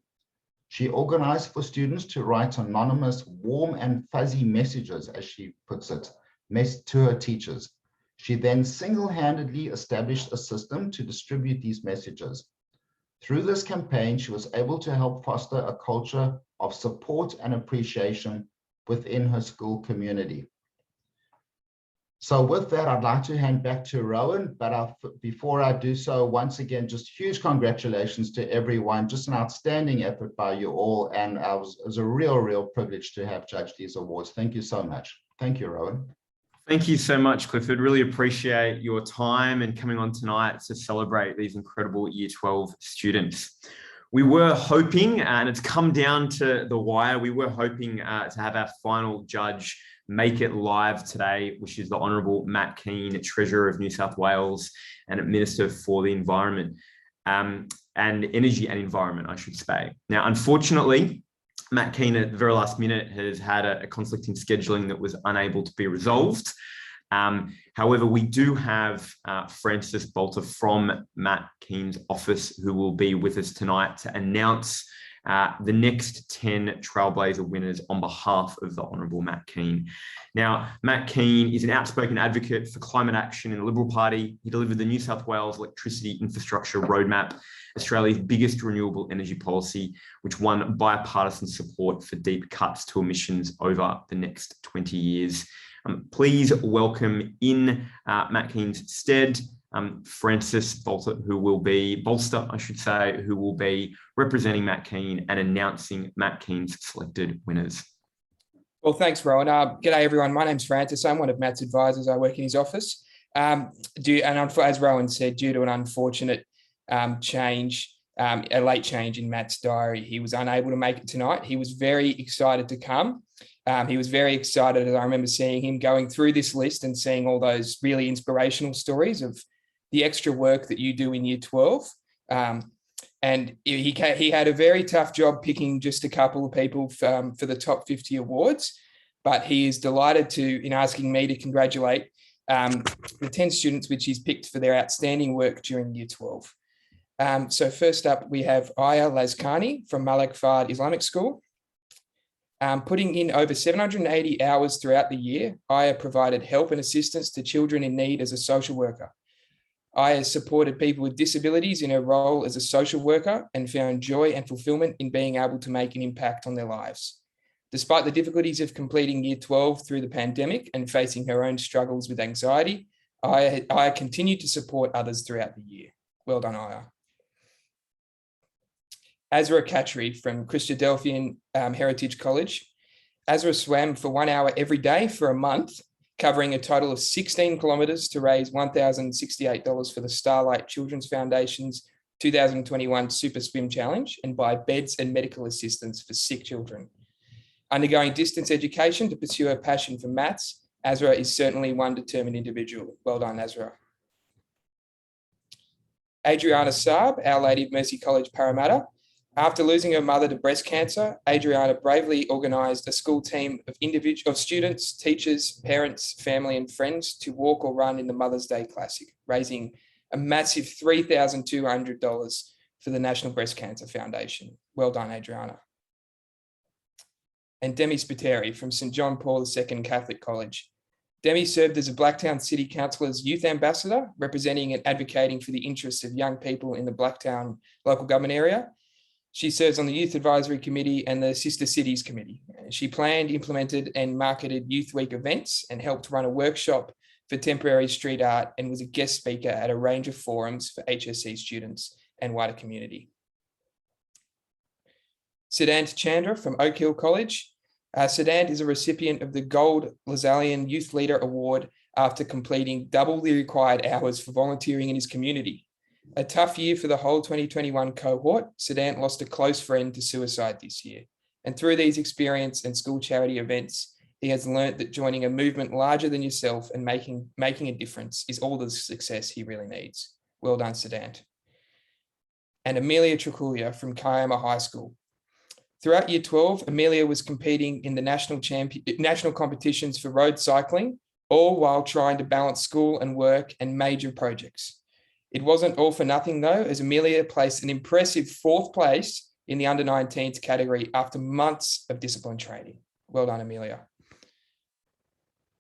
She organized for students to write anonymous, warm and fuzzy messages, as she puts it, to her teachers. She then single-handedly established a system to distribute these messages. Through this campaign, she was able to help foster a culture of support and appreciation within her school community. So with that, I'd like to hand back to Rowan, but before I do so, once again, just huge congratulations to everyone. Just an outstanding effort by you all, and it was a real privilege to have judged these awards. Thank you so much. Thank you, Rowan. Thank you so much, Clifford. Really appreciate your time and coming on tonight to celebrate these incredible Year 12 students. We were hoping, and it's come down to the wire, we were hoping to have our final judge make it live today, which is the Honourable Matt Keane, Treasurer of New South Wales and Minister for the Environment and Energy and Environment, I should say. Now, unfortunately, Matt Keane at the very last minute has had a conflict in scheduling that was unable to be resolved. However, we do have Francis Bolter from Matt Keane's office who will be with us tonight to announce the next 10 Trailblazer winners on behalf of the Honourable Matt Keane. Now, Matt Keane is an outspoken advocate for climate action in the Liberal Party. He delivered the New South Wales Electricity Infrastructure Roadmap, Australia's biggest renewable energy policy, which won bipartisan support for deep cuts to emissions over the next 20 years. Please welcome in Matt Keane's stead, Francis Bolter, who will be representing Matt Keane and announcing Matt Keane's selected winners. Well, thanks, Rowan. G'day, everyone. My name's Francis. I'm one of Matt's advisors. I work in his office. As Rowan said, due to an unfortunate change a late change in Matt's diary. He was unable to make it tonight. He was very excited to come. He was very excited, as I remember seeing him going through this list and seeing all those really inspirational stories of the extra work that you do in year 12. And he had a very tough job picking just a couple of people for the top 50 awards, but he is delighted in asking me to congratulate the 10 students which he's picked for their outstanding work during year 12. So first up, we have Aya Lazkani from Malak Fard Islamic School. Putting in over 780 hours throughout the year, Aya provided help and assistance to children in need as a social worker. Aya supported people with disabilities in her role as a social worker and found joy and fulfillment in being able to make an impact on their lives. Despite the difficulties of completing year 12 through the pandemic and facing her own struggles with anxiety, Aya continued to support others throughout the year. Well done, Aya. Azra Katri from Christadelphian Heritage College. Azra swam for 1 hour every day for a month, covering a total of 16 kilometres to raise $1,068 for the Starlight Children's Foundation's 2021 Super Swim Challenge and buy beds and medical assistance for sick children. Undergoing distance education to pursue her passion for maths, Azra is certainly one determined individual. Well done, Azra. Adriana Saab, Our Lady of Mercy College, Parramatta. After losing her mother to breast cancer, Adriana bravely organised a school team of students, teachers, parents, family and friends to walk or run in the Mother's Day Classic, raising a massive $3,200 for the National Breast Cancer Foundation. Well done, Adriana. And Demi Spiteri from St John Paul II Catholic College. Demi served as a Blacktown City Councillor's Youth Ambassador, representing and advocating for the interests of young people in the Blacktown local government area. She serves on the Youth Advisory Committee and the Sister Cities Committee. She planned, implemented and marketed Youth Week events and helped run a workshop for temporary street art and was a guest speaker at a range of forums for HSC students and wider community. Siddhant Chandra from Oak Hill College. Siddhant is a recipient of the Gold Lasallian Youth Leader Award after completing double the required hours for volunteering in his community. A tough year for the whole 2021 cohort, Siddhant lost a close friend to suicide this year. And through these experience and school charity events, he has learnt that joining a movement larger than yourself and making a difference is all the success he really needs. Well done, Siddhant. And Amelia Truculia from Kiama High School. Throughout year 12, Amelia was competing in the national competitions for road cycling, all while trying to balance school and work and major projects. It wasn't all for nothing though, as Amelia placed an impressive 4th place in the under-19s category after months of discipline training. Well done, Amelia.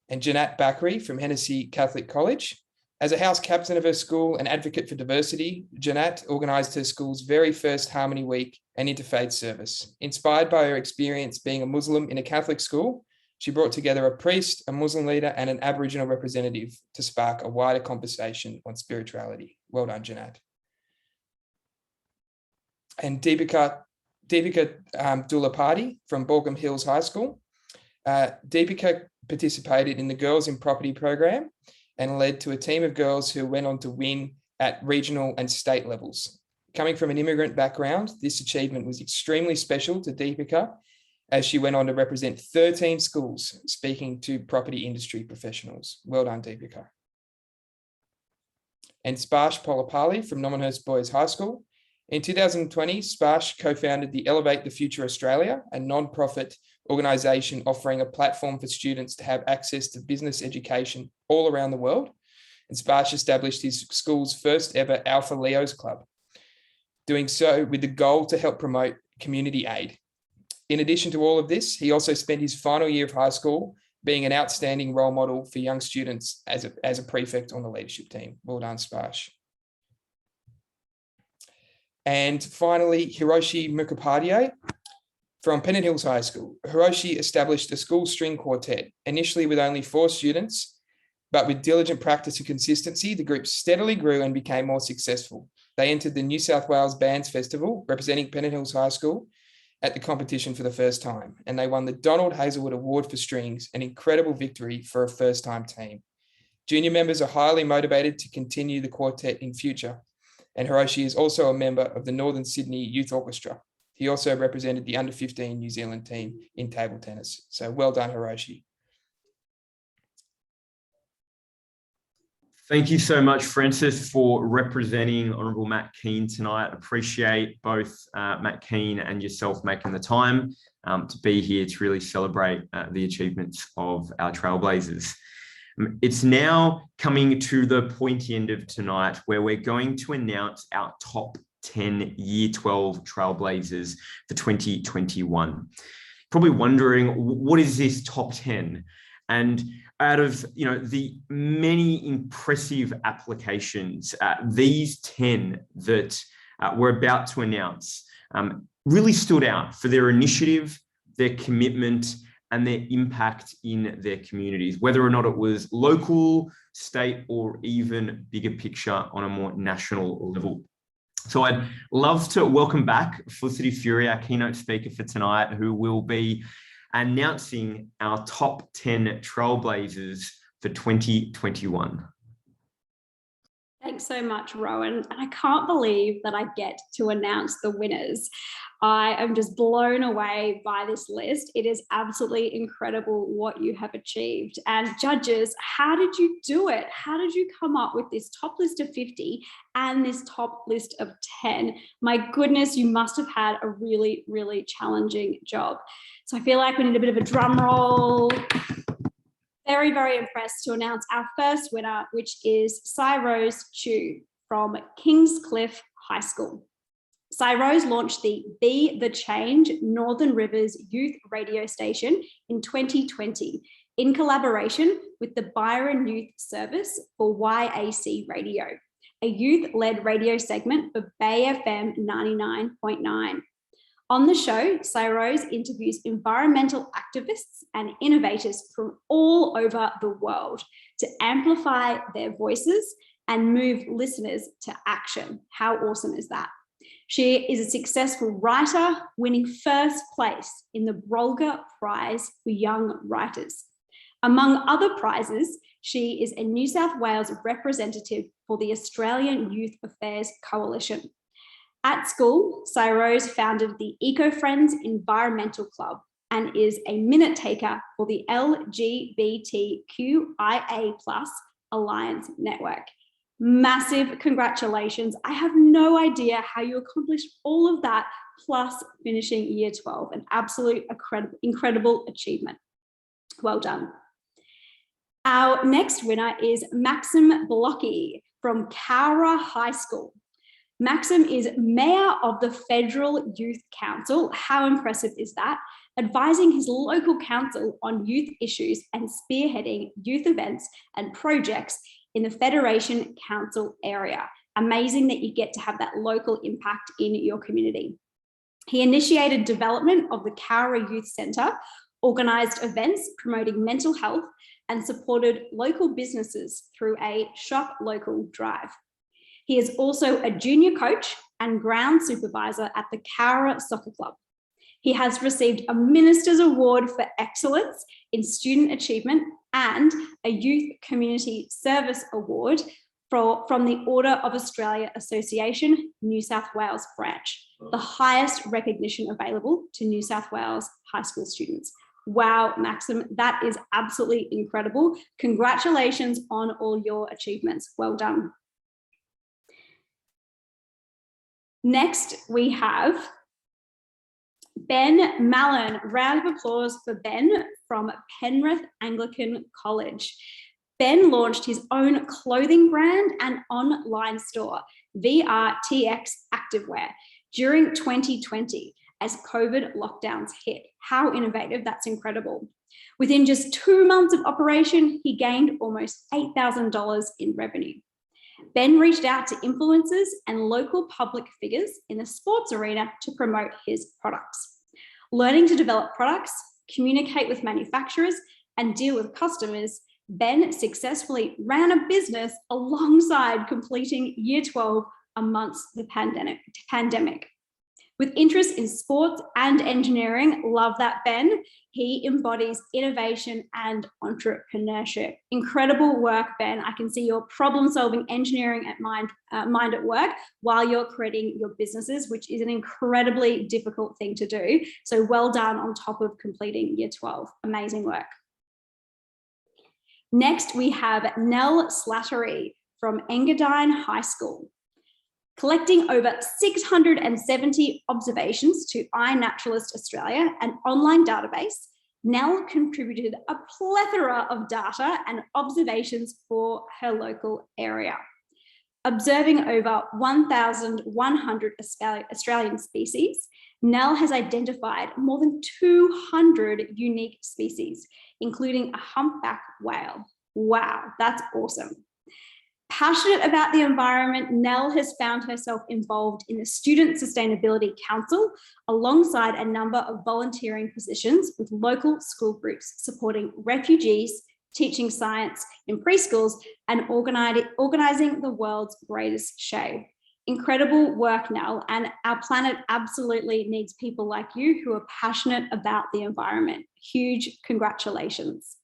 And Janat Bakri from Hennessy Catholic College. As a house captain of her school and advocate for diversity, Janat organised her school's very first Harmony Week and interfaith service. Inspired by her experience being a Muslim in a Catholic school, she brought together a priest, a Muslim leader, and an Aboriginal representative to spark a wider conversation on spirituality. Well done, Janat. And Deepika Dulapati from Borkham Hills High School. Deepika participated in the Girls in Property program and led to a team of girls who went on to win at regional and state levels. Coming from an immigrant background, this achievement was extremely special to Deepika, as she went on to represent 13 schools speaking to property industry professionals. Well done, Deepika. And Sparsh Polapali from Nominhurst Boys High School. In 2020, Sparsh co-founded the Elevate the Future Australia, a non-profit organisation offering a platform for students to have access to business education all around the world. And Sparsh established his school's first ever Alpha Leos Club, doing so with the goal to help promote community aid. In addition to all of this, he also spent his final year of high school being an outstanding role model for young students as a prefect on the leadership team. Well done, Sparsh. And finally, Hiroshi Mukhopadhyay from Pennant Hills High School. Hiroshi established a school string quartet, initially with only 4 students, but with diligent practice and consistency, the group steadily grew and became more successful. They entered the New South Wales Bands Festival, representing Pennant Hills High School, at the competition for the first time, and they won the Donald Hazelwood Award for Strings, an incredible victory for a first-time team. Junior members are highly motivated to continue the quartet in future, and Hiroshi is also a member of the Northern Sydney Youth Orchestra. He also represented the under-15 New Zealand team in table tennis. So well done, Hiroshi. Thank you so much, Francis, for representing Honourable Matt Keane tonight. Appreciate both Matt Keane and yourself making the time to be here to really celebrate the achievements of our Trailblazers. It's now coming to the pointy end of tonight where we're going to announce our top 10 Year 12 Trailblazers for 2021. Probably wondering, what is this top 10? And out of the many impressive applications, these 10 that we're about to announce really stood out for their initiative, their commitment, and their impact in their communities, whether or not it was local, state, or even bigger picture on a more national level. So I'd love to welcome back Felicity Fury, our keynote speaker for tonight, who will be announcing our top 10 Trailblazers for 2021. Thanks so much, Rowan. And I can't believe that I get to announce the winners. I am just blown away by this list. It is absolutely incredible what you have achieved. And judges, how did you do it? How did you come up with this top list of 50 and this top list of 10? My goodness, you must have had a really, really challenging job. So I feel like we need a bit of a drum roll. Very, very impressed to announce our first winner, which is Cyrose Chu from Kingscliff High School. Cyrose launched the Be the Change Northern Rivers Youth Radio Station in 2020 in collaboration with the Byron Youth Service for YAC Radio, a youth-led radio segment for Bay FM 99.9. On the show, Cyrose interviews environmental activists and innovators from all over the world to amplify their voices and move listeners to action. How awesome is that? She is a successful writer, winning first place in the Brolga Prize for Young Writers. Among other prizes, she is a New South Wales representative for the Australian Youth Affairs Coalition. At school, Cyrose founded the Eco-Friends Environmental Club and is a minute taker for the LGBTQIA+ Alliance Network. Massive congratulations. I have no idea how you accomplished all of that, plus finishing year 12, an absolute incredible achievement. Well done. Our next winner is Maxim Blocky from Cowra High School. Maxim is Mayor of the Federal Youth Council. How impressive is that? Advising his local council on youth issues and spearheading youth events and projects in the Federation Council area. Amazing that you get to have that local impact in your community. He initiated development of the Cowra Youth Centre, organised events promoting mental health, and supported local businesses through a Shop Local drive. He is also a junior coach and ground supervisor at the Cowra Soccer Club. He has received a Minister's Award for Excellence in Student Achievement and a Youth Community Service Award from the Order of Australia Association, New South Wales branch, the highest recognition available to New South Wales high school students. Wow, Maxim, that is absolutely incredible. Congratulations on all your achievements. Well done. Next, we have Ben Mallon. Round of applause for Ben from Penrith Anglican College. Ben launched his own clothing brand and online store, VRTX Activewear, during 2020 as COVID lockdowns hit. How innovative, that's incredible. Within just 2 months of operation, he gained almost $8,000 in revenue. Ben reached out to influencers and local public figures in the sports arena to promote his products. Learning to develop products, communicate with manufacturers, and deal with customers, Ben successfully ran a business alongside completing year 12 amongst the pandemic. With interest in sports and engineering, love that, Ben. He embodies innovation and entrepreneurship. Incredible work, Ben. I can see your problem-solving engineering at mind at work while you're creating your businesses, which is an incredibly difficult thing to do. So well done on top of completing year 12. Amazing work. Next, we have Nell Slattery from Engadine High School. Collecting over 670 observations to iNaturalist Australia, an online database, Nell contributed a plethora of data and observations for her local area. Observing over 1,100 Australian species, Nell has identified more than 200 unique species, including a humpback whale. Wow, that's awesome. Passionate about the environment, Nell has found herself involved in the Student Sustainability Council alongside a number of volunteering positions with local school groups supporting refugees, teaching science in preschools, and organising the world's greatest shade. Incredible work, Nell, and our planet absolutely needs people like you who are passionate about the environment. Huge congratulations.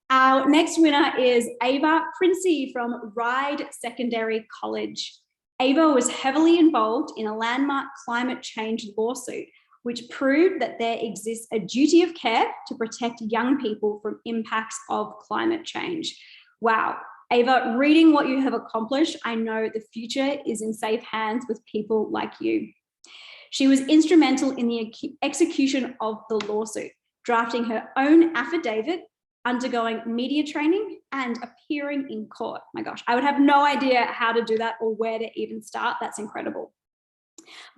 Our next winner is Ava Princey from Ryde Secondary College. Ava was heavily involved in a landmark climate change lawsuit, which proved that there exists a duty of care to protect young people from impacts of climate change. Wow. Ava, reading what you have accomplished, I know the future is in safe hands with people like you. She was instrumental in the execution of the lawsuit, drafting her own affidavit, undergoing media training, and appearing in court. My gosh, I would have no idea how to do that or where to even start. That's incredible.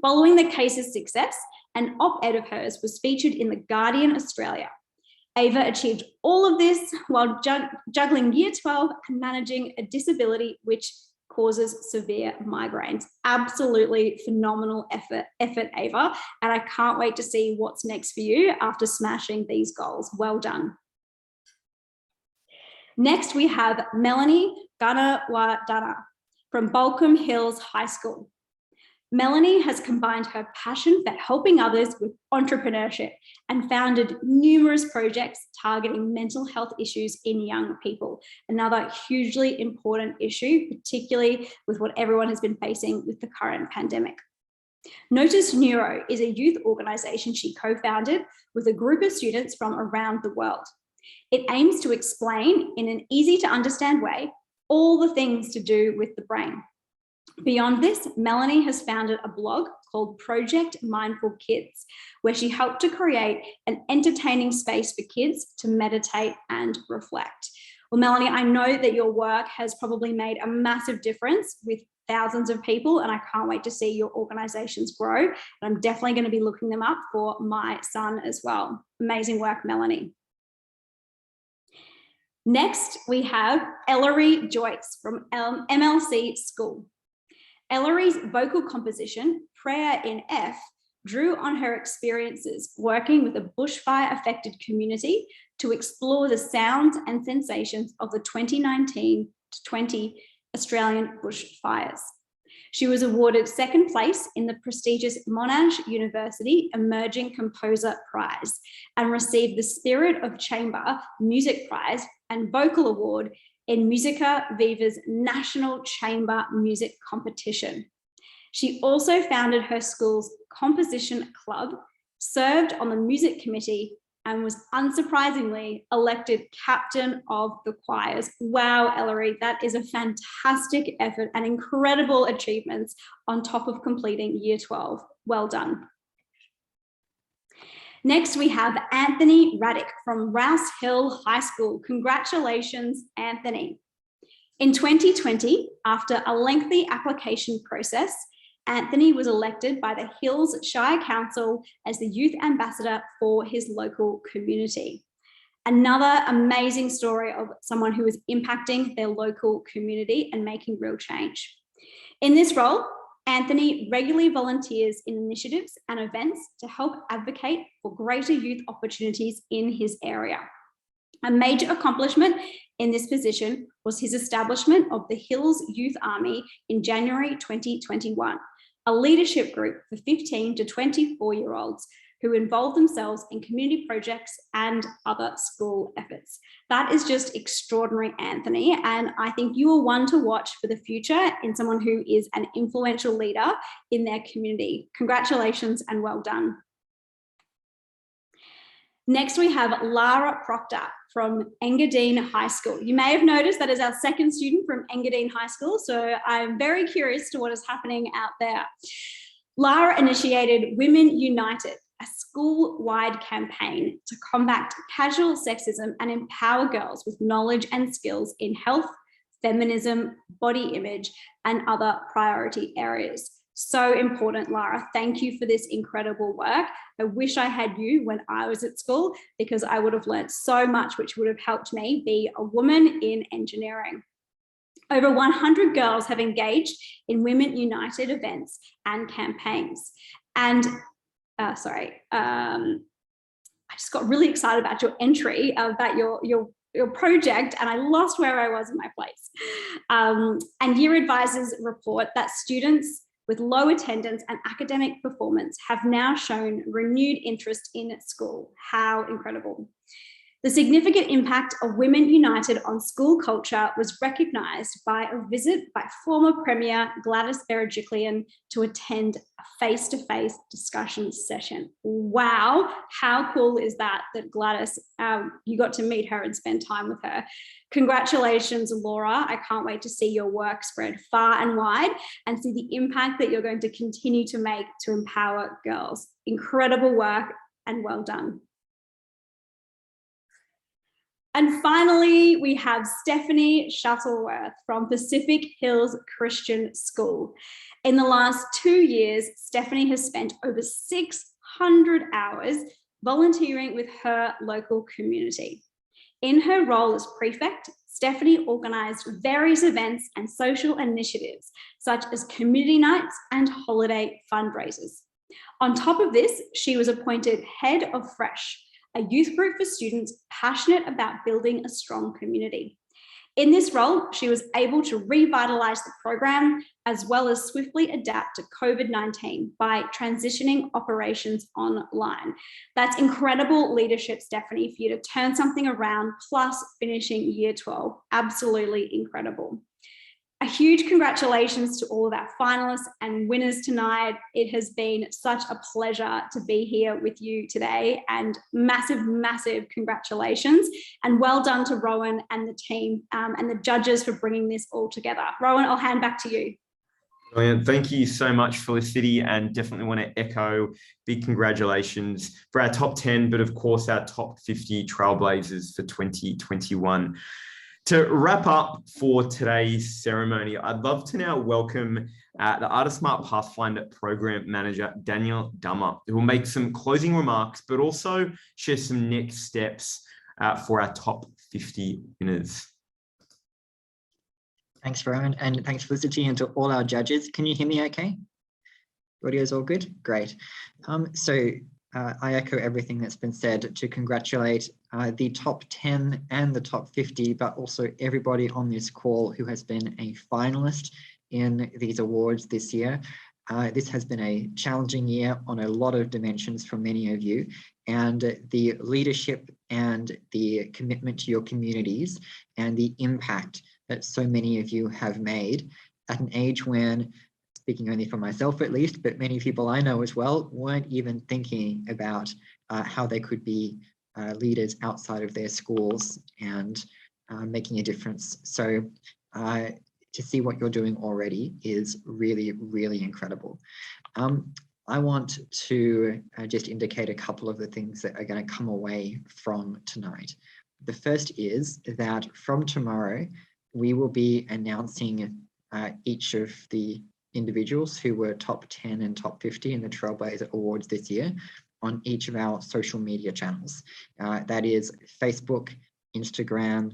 Following the case's success, an op-ed of hers was featured in The Guardian Australia. Ava achieved all of this while juggling year 12 and managing a disability which causes severe migraines. Absolutely phenomenal effort, Ava. And I can't wait to see what's next for you after smashing these goals. Well done. Next, we have Melanie Gunnawadana from Balcombe Hills High School. Melanie has combined her passion for helping others with entrepreneurship and founded numerous projects targeting mental health issues in young people. Another hugely important issue, particularly with what everyone has been facing with the current pandemic. Notice Neuro is a youth organisation she co-founded with a group of students from around the world. It aims to explain in an easy to understand way all the things to do with the brain. Beyond this, Melanie has founded a blog called Project Mindful Kids, where she helped to create an entertaining space for kids to meditate and reflect. Well, Melanie, I know that your work has probably made a massive difference with thousands of people, and I can't wait to see your organizations grow. And I'm definitely going to be looking them up for my son as well. Amazing work, Melanie. Next, we have Ellery Joyce from MLC School. Ellery's vocal composition, Prayer in F, drew on her experiences working with a bushfire-affected community to explore the sounds and sensations of the 2019-20 Australian bushfires. She was awarded second place in the prestigious Monash University Emerging Composer Prize and received the Spirit of Chamber Music Prize and Vocal Award in Musica Viva's National Chamber Music Competition. She also founded her school's composition club, served on the music committee, and was unsurprisingly elected captain of the choirs. Wow, Ellery, that is a fantastic effort and incredible achievements on top of completing year 12. Well done. Next, we have Anthony Raddick from Rouse Hill High School. Congratulations, Anthony. In 2020, after a lengthy application process, Anthony was elected by the Hills Shire Council as the Youth Ambassador for his local community. Another amazing story of someone who is impacting their local community and making real change. In this role, Anthony regularly volunteers in initiatives and events to help advocate for greater youth opportunities in his area. A major accomplishment in this position was his establishment of the Hills Youth Army in January 2021, a leadership group for 15 to 24-year-olds who involve themselves in community projects and other school efforts. That is just extraordinary, Anthony. And I think you are one to watch for the future in someone who is an influential leader in their community. Congratulations and well done. Next, we have Lara Proctor from Engadine High School. You may have noticed that is our second student from Engadine High School, so I'm very curious to what is happening out there. Lara initiated Women United, a school-wide campaign to combat casual sexism and empower girls with knowledge and skills in health, feminism, body image, and other priority areas. So important, Lara. Thank you for this incredible work. I wish I had you when I was at school, because I would have learned so much, which would have helped me be a woman in engineering. Over 100 girls have engaged in Women United events and campaigns. And I just got really excited about your entry, about your project, and I lost where I was in my place. And Year Advisors report that students with low attendance and academic performance have now shown renewed interest in school. How incredible. The significant impact of Women United on school culture was recognised by a visit by former Premier Gladys Berejiklian to attend a face-to-face discussion session. Wow, how cool is that, that Gladys, you got to meet her and spend time with her. Congratulations, Laura. I can't wait to see your work spread far and wide and see the impact that you're going to continue to make to empower girls. Incredible work and well done. And finally, we have Stephanie Shuttleworth from Pacific Hills Christian School. In the last 2 years, Stephanie has spent over 600 hours volunteering with her local community. In her role as prefect, Stephanie organised various events and social initiatives, such as community nights and holiday fundraisers. On top of this, she was appointed head of Fresh, a youth group for students passionate about building a strong community. In this role, she was able to revitalise the program as well as swiftly adapt to COVID-19 by transitioning operations online. That's incredible leadership, Stephanie, for you to turn something around, plus finishing year 12. Absolutely incredible. A huge congratulations to all of our finalists and winners tonight. It has been such a pleasure to be here with you today, and massive, massive congratulations and well done to Rowan and the team and the judges for bringing this all together. Rowan, I'll hand back to you. Brilliant. Thank you so much, Felicity, and definitely want to echo big congratulations for our top 10, but of course our top 50 Trailblazers for 2021. To wrap up for today's ceremony, I'd love to now welcome the Artist Smart Pathfinder Program Manager, Daniel Dummer, who will make some closing remarks, but also share some next steps for our top 50 winners. Thanks, Rowan, and thanks, Felicity, and to all our judges. Can you hear me okay? Audio is all good? Great. I echo everything that's been said to congratulate the top 10 and the top 50, but also everybody on this call who has been a finalist in these awards this year. This has been a challenging year on a lot of dimensions for many of you, and the leadership and the commitment to your communities and the impact that so many of you have made at an age when, speaking only for myself at least, but many people I know as well, weren't even thinking about how they could be leaders outside of their schools and making a difference. So to see what you're doing already is really, really incredible. I want to just indicate a couple of the things that are going to come away from tonight. The first is that from tomorrow, we will be announcing each of the individuals who were top 10 and top 50 in the Trailblazer Awards this year on each of our social media channels. That is Facebook, Instagram,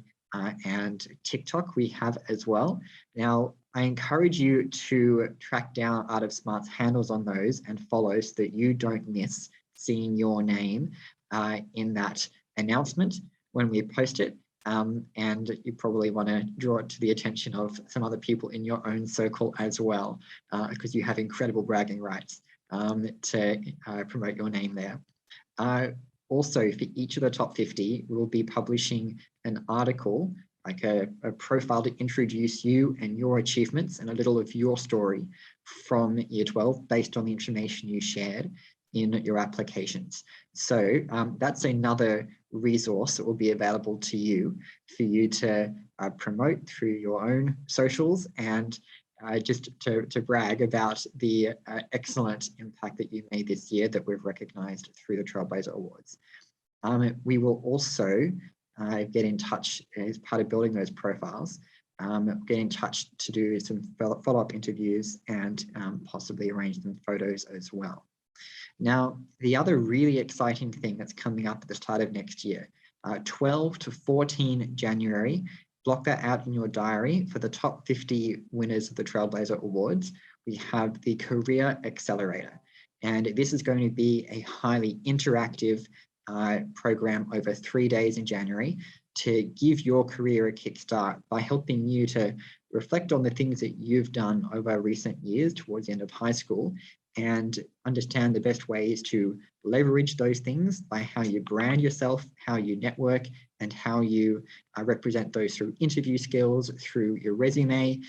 and TikTok we have as well. Now, I encourage you to track down Art of Smart's handles on those and follow so that you don't miss seeing your name in that announcement when we post it. And you probably want to draw it to the attention of some other people in your own circle as well, because you have incredible bragging rights to promote your name there. Also, for each of the top 50, we'll be publishing an article, like a profile to introduce you and your achievements and a little of your story from Year 12 based on the information you shared in your applications. So that's another resource that will be available to you for you to promote through your own socials and just to brag about the excellent impact that you made this year that we've recognized through the Trailblazer Awards. We will also get in touch as part of building those profiles, get in touch to do some follow-up interviews and possibly arrange some photos as well. Now, the other really exciting thing that's coming up at the start of next year, 12 to 14 January, block that out in your diary for the top 50 winners of the Trailblazer Awards. We have the Career Accelerator, and this is going to be a highly interactive program over 3 days in January to give your career a kickstart by helping you to reflect on the things that you've done over recent years towards the end of high school and understand the best ways to leverage those things by how you brand yourself, how you network, and how you represent those through interview skills, through your resume.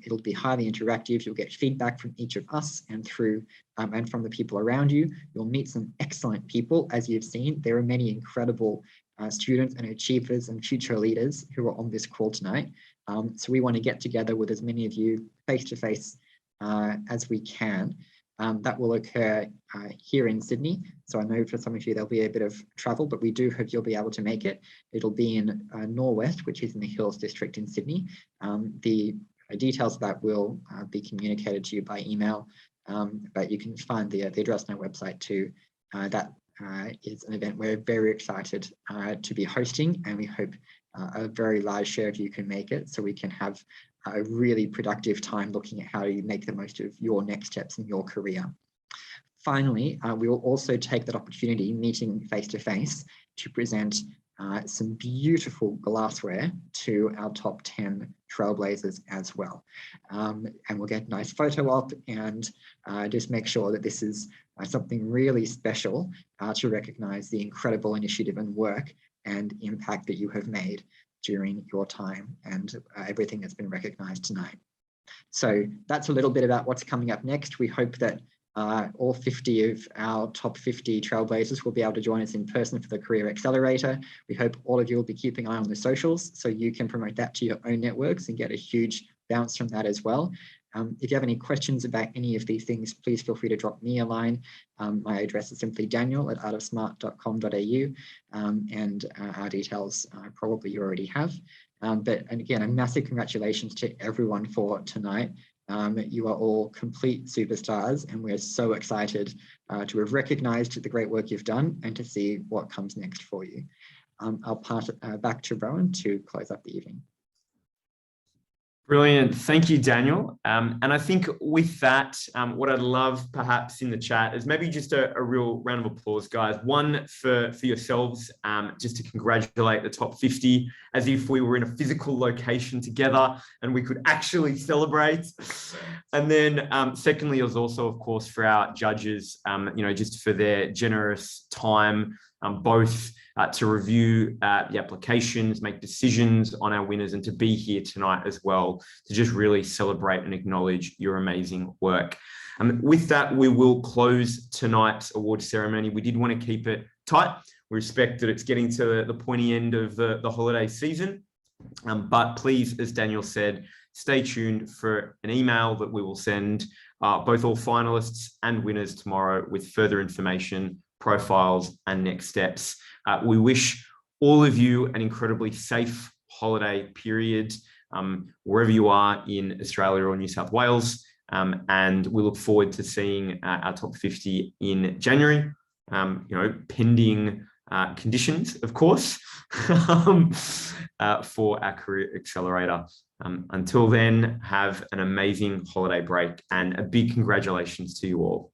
It'll be highly interactive. You'll get feedback from each of us and through and from the people around you. You'll meet some excellent people, as you've seen. There are many incredible students and achievers and future leaders who are on this call tonight. So we want to get together with as many of you face-to-face as we can. That will occur here in Sydney. So I know for some of you, there'll be a bit of travel, but we do hope you'll be able to make it. It'll be in Norwest, which is in the Hills District in Sydney. The details of that will be communicated to you by email, but you can find the address on our website too. That is an event we're very excited to be hosting, and we hope a very large share of you can make it so we can have a really productive time looking at how you make the most of your next steps in your career. Finally, we will also take that opportunity, meeting face-to-face, to present some beautiful glassware to our top 10 Trailblazers as well. And we'll get a nice photo op and just make sure that this is something really special to recognize the incredible initiative and work and impact that you have made during your time and everything that's been recognized tonight. So that's a little bit about what's coming up next. We hope that all 50 of our top 50 Trailblazers will be able to join us in person for the Career Accelerator. We hope all of you will be keeping an eye on the socials so you can promote that to your own networks and get a huge bounce from that as well. If you have any questions about any of these things, please feel free to drop me a line. My address is simply daniel@artofsmart.com.au, and our details probably you already have. But again, a massive congratulations to everyone for tonight. You are all complete superstars, and we're so excited to have recognized the great work you've done and to see what comes next for you. I'll pass it back to Rowan to close up the evening. Brilliant. Thank you, Daniel. And I think with that, what I'd love perhaps in the chat is maybe just a real round of applause, guys. One for yourselves, just to congratulate the top 50 as if we were in a physical location together and we could actually celebrate. And then secondly, it was also, of course, for our judges, just for their generous time, both to review the applications, make decisions on our winners, and to be here tonight as well, to just really celebrate and acknowledge your amazing work. With that, we will close tonight's award ceremony. We did want to keep it tight. We respect that it's getting to the pointy end of the holiday season. But please, as Daniel said, stay tuned for an email that we will send both all finalists and winners tomorrow with further information, profiles, and next steps. We wish all of you an incredibly safe holiday period, wherever you are in Australia or New South Wales. And we look forward to seeing our top 50 in January, pending conditions, of course, for our Career Accelerator. Until then, have an amazing holiday break and a big congratulations to you all.